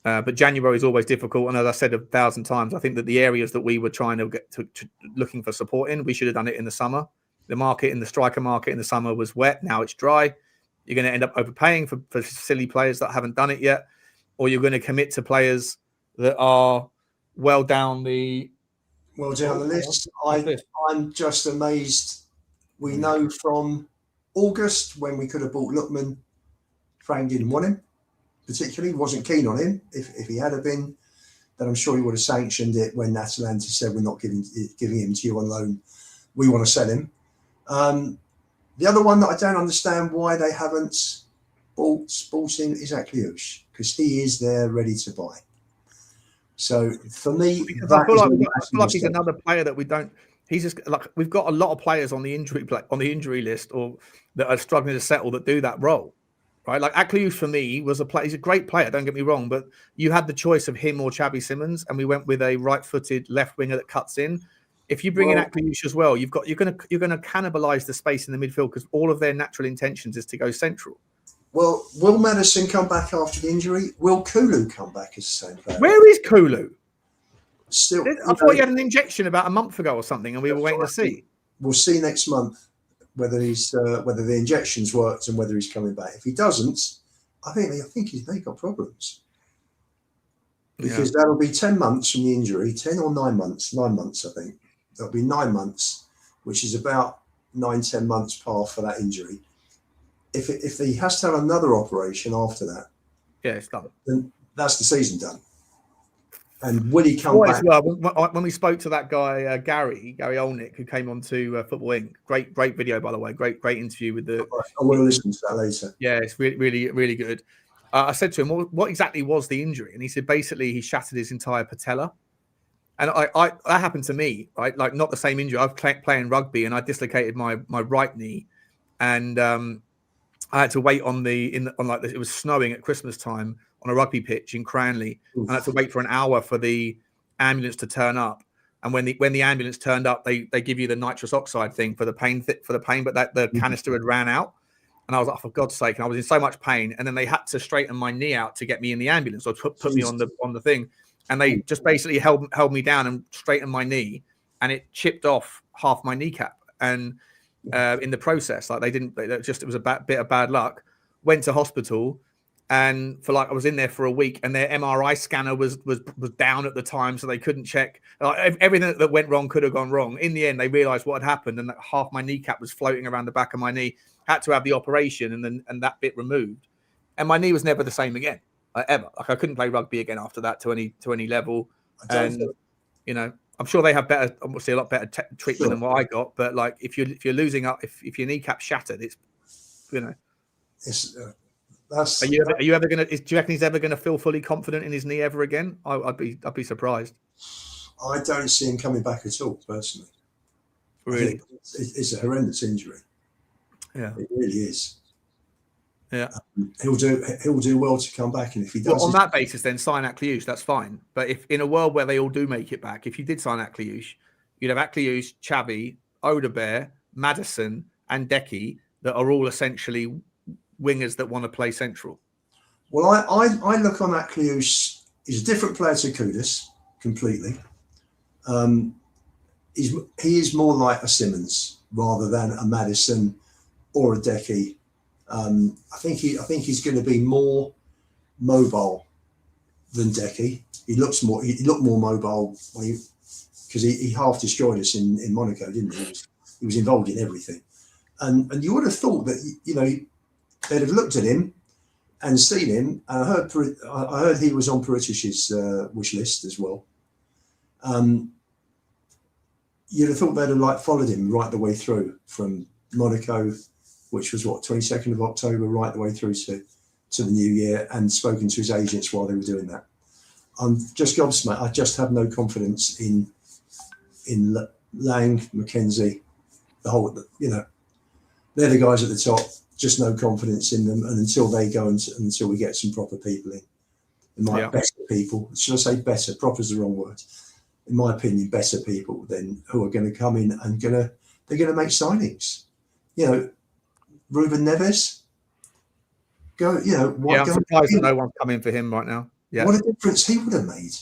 but January is always difficult. And as I said 1,000 times, I think that the areas that we were trying to get to looking for support in, we should have done it in the summer. The market in the striker market in the summer was wet. Now it's dry. You're going to end up overpaying for silly players that haven't done it yet, or you're going to commit to players that are well down the list. I'm just amazed. We know from August when we could have bought Lookman, Frank didn't want him, particularly wasn't keen on him. If he had have been, then I'm sure he would have sanctioned it when Atalanta said we're not giving him to you on loan. We want to sell him. The other one that I don't understand why they haven't bought in is Akliouche, because he is there ready to buy. So for me, I feel like he's another player that we don't. He's just like, we've got a lot of players on the injury list or that are struggling to settle that do that role, right? Like Akliouche for me was a player. He's a great player. Don't get me wrong, but you had the choice of him or Xabi Simons, and we went with a right-footed left winger that cuts in. If you bring in Akliouche as well, you're going to cannibalize the space in the midfield because all of their natural intentions is to go central. Well, will Maddison come back after the injury? Will Kulu come back as the same player? Where is Kulu? Still, I thought he had an injection about a month ago or something, and we were waiting to see. We'll see next month whether the injections worked and whether he's coming back. If he doesn't, I think they've got problems, because that'll be 10 months from the injury, 10 or 9 months. 9 months, I think. That'll be 9 months, which is about 9-10 months par for that injury. If he has to have another operation after that, it's done. Then that's the season done. And will he come back? Well, when we spoke to that guy, Gary Olnick, who came on to Football Inc. Great video, by the way. Great interview with the. I want to listen to that later. Yeah, it's really good. I said to him, what exactly was the injury? And he said, basically, he shattered his entire patella. And that happened to me, right? Like, not the same injury. I was playing rugby and I dislocated my right knee. And I had to wait it was snowing at Christmas time on a rugby pitch in Cranley. And I had to wait for an hour for the ambulance to turn up. And when the ambulance turned up, they give you the nitrous oxide thing for the pain, but the canister had ran out. And I was like, for God's sake, and I was in so much pain. And then they had to straighten my knee out to get me in the ambulance, or put me on the thing. And they just basically held me down and straightened my knee, and it chipped off half my kneecap. And in the process, like it was a bit of bad luck. Went to hospital, and I was in there for a week, and their MRI scanner was down at the time, so they couldn't check. Everything that went wrong could have gone wrong. In the end, they realised what had happened, and that half my kneecap was floating around the back of my knee. Had to have the operation, and that bit removed, and my knee was never the same again, ever. Like, I couldn't play rugby again after that to any level. And I'm sure they have obviously a lot better treatment than what I got. But like, if you're losing up, if your kneecap's shattered, it's It's Are you ever gonna? Do you reckon he's ever gonna feel fully confident in his knee ever again? I'd be surprised. I don't see him coming back at all, personally. Really, it's a horrendous injury. Yeah, it really is. Yeah, he'll do well to come back, and if he does, on that basis, then sign Akliouche. That's fine. But if in a world where they all do make it back, if you did sign Akliouche, you'd have Akliouche, Xavi, Odegaard, Maddison, and Decky that are all essentially wingers that want to play central. Well, I look on Akliouche. He's a different player to Kudus completely. He is more like a Simons rather than a Maddison or a Decky. I think he's going to be more mobile than Decky. He looked more mobile because he half destroyed us in Monaco, didn't he? He was involved in everything, and you would have thought that they'd have looked at him and seen him. I heard he was on Peritish's wish list as well. You'd have thought they'd have followed him right the way through from Monaco, which was 22nd of October, right the way through to the new year, and spoken to his agents while they were doing that. I'm just gobsmacked. I just have no confidence in Lang, McKenzie, the whole. They're the guys at the top. Just no confidence in them, and until they go until we get some proper people in better people. Should I say better? Proper is the wrong word. In my opinion, better people then who are going to come in and they're going to make signings. Ruben Neves. Go. I'm surprised that no one's coming for him right now. Yeah. What a difference he would have made.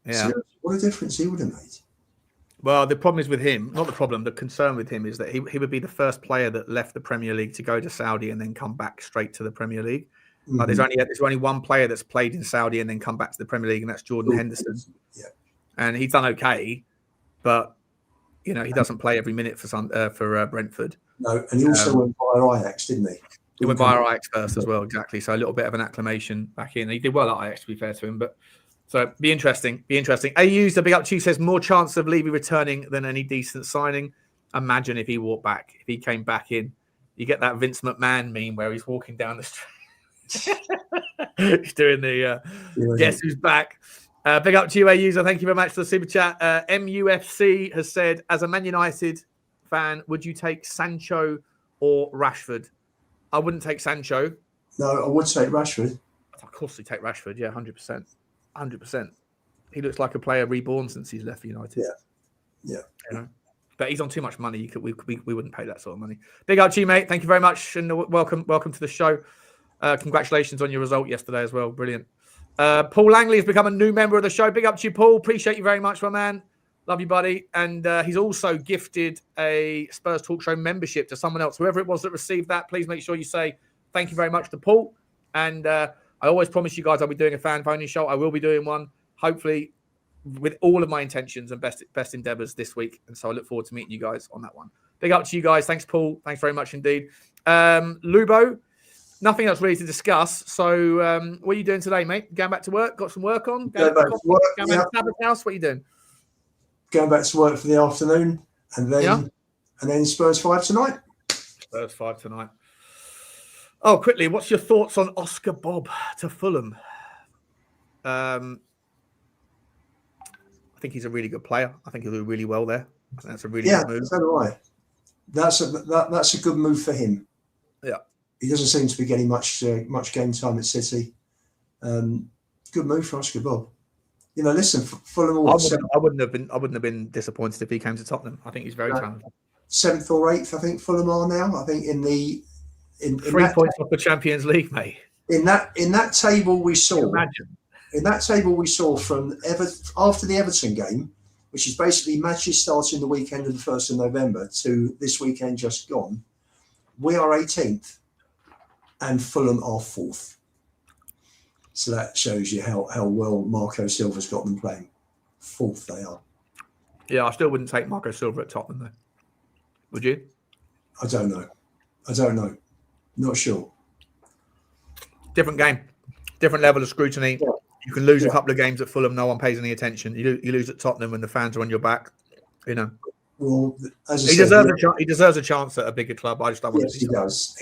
Yeah. Seriously, what a difference he would have made. Well, the problem is with him, not the problem, the concern with him is that he would be the first player that left the Premier League to go to Saudi and then come back straight to the Premier League. Mm-hmm. Like there's only one player that's played in Saudi and then come back to the Premier League, and that's Jordan Henderson. Yeah. And he's done okay, but he doesn't play every minute for Brentford. No, and he also went via Ajax, didn't he? He went via Ajax first as well, exactly. So a little bit of an acclamation back in. He did well at Ajax, to be fair to him, but So be interesting. AU's the big up to you says more chance of Levy returning than any decent signing. Imagine if he walked back, if he came back in. You get that Vince McMahon meme where he's walking down the street. He's doing the guess who's back. Big up to you, AUs. Thank you very much for the super chat. MUFC has said, as a Man United fan, would you take Sancho or Rashford? I wouldn't take Sancho. No, I would take Rashford. Of course, we take Rashford. Yeah, 100%. 100%. He looks like a player reborn since he's left United. Yeah. You know? But he's on too much money. We wouldn't pay that sort of money. Big up to you, mate. Thank you very much, and welcome to the show. Congratulations on your result yesterday as well. Brilliant. Paul Langley has become a new member of the show. Big up to you, Paul. Appreciate you very much, my man. Love you, buddy. And he's also gifted a Spurs Talk Show membership to someone else. Whoever it was that received that, please make sure you say thank you very much to Paul. And I always promise you guys I'll be doing a fan phone show. I will be doing one, hopefully, with all of my intentions and best endeavours this week. And so I look forward to meeting you guys on that one. Big up to you guys. Thanks, Paul. Thanks very much indeed. Lubo, nothing else really to discuss. So what are you doing today, mate? Going back to work? Got some work on? Going back to work. Going back to Sabbath house? What are you doing? Going back to work for the afternoon, and then Spurs 5 tonight. Spurs 5 tonight. Oh, quickly, what's your thoughts on Oscar Bob to Fulham? I think he's a really good player. I think he'll do really well there. I think that's a really good move. So do I. That's a good move for him. Yeah, he doesn't seem to be getting much game time at City. Good move for Oscar Bob. You know, listen, Fulham. I wouldn't have been disappointed if he came to Tottenham. I think he's very talented. 7th or 8th, I think Fulham are now. I think in 3 points off the Champions League, mate. In that table we saw. In that table we saw from after the Everton game, which is basically matches starting the weekend of the 1st of November to this weekend just gone, we are 18th and Fulham are 4th. So that shows you how well Marco Silva's got them playing. 4th they are. Yeah, I still wouldn't take Marco Silva at Tottenham, though. Would you? I don't know. Not sure. Different game. Different level of scrutiny. Yeah. You can lose a couple of games at Fulham, no one pays any attention. You lose at Tottenham when the fans are on your back, you know. Well, as he deserves a chance at a bigger club. I just don't want to see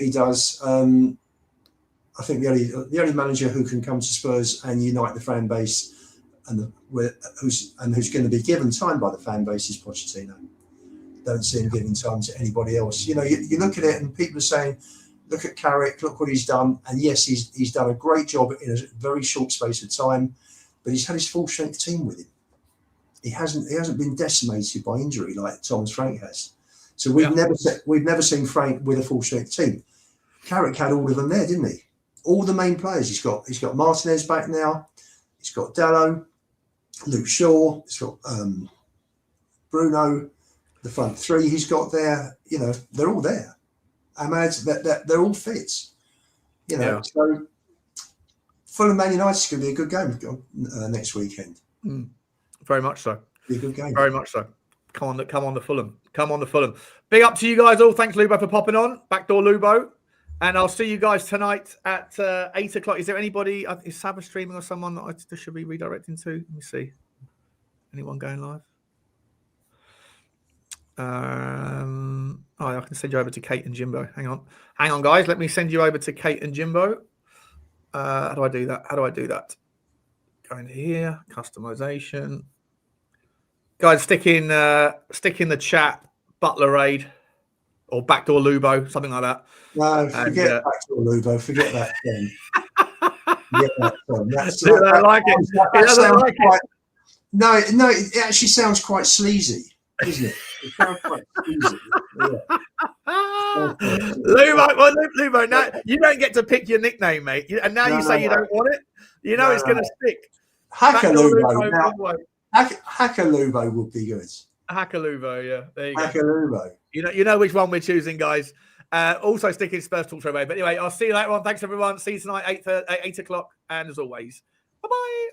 he does. I think the only manager who can come to Spurs and unite the fan base and who's going to be given time by the fan base is Pochettino. Don't see him giving time to anybody else. You know, you look at it and people are saying, look at Carrick, look what he's done. And yes, he's done a great job in a very short space of time, but he's had his full strength team with him. He hasn't been decimated by injury like Thomas Frank has. So we've never seen Frank with a full strength team. Carrick had all of them there, didn't he? All the main players. He's got Martinez back now. He's got Dallo, Luke Shaw. He's got Bruno. The front three he's got there. You know, they're all there. Ahmad, they're all fit. You know, so Fulham Man United is going to be a good game next weekend. Very much so. Be a good game. Very much so. Come on the Fulham. Come on the Fulham. Big up to you guys all. Thanks, Lubo, for popping on. Backdoor Lubo. And I'll see you guys tonight at 8 o'clock. Is there anybody, is Sabbath streaming or someone that I should be redirecting to? Let me see. Anyone going live? I can send you over to Kate and Jimbo. Hang on, guys. Let me send you over to Kate and Jimbo. How do I do that? Go into here, customization. Guys, stick in the chat, Butler Raid or Backdoor Lubo, something like that. No, forget Backdoor Lubo. Forget that thing. Forget that thing. I like it. He doesn't like it. No, it actually sounds quite sleazy, isn't it? It sounds quite sleazy. Yeah. Lubo, now you don't get to pick your nickname, mate. And now you say you don't want it. You know it's going to stick. Hacker Lubo. Hacker Lubo would be good. Hacker Lubo, yeah. There you go. Hacker Lubo. You know which one we're choosing, guys. Also sticking Spurs Talk Show. But anyway, I'll see you later on. Thanks, everyone. See you tonight, 8 o'clock. And as always, bye-bye.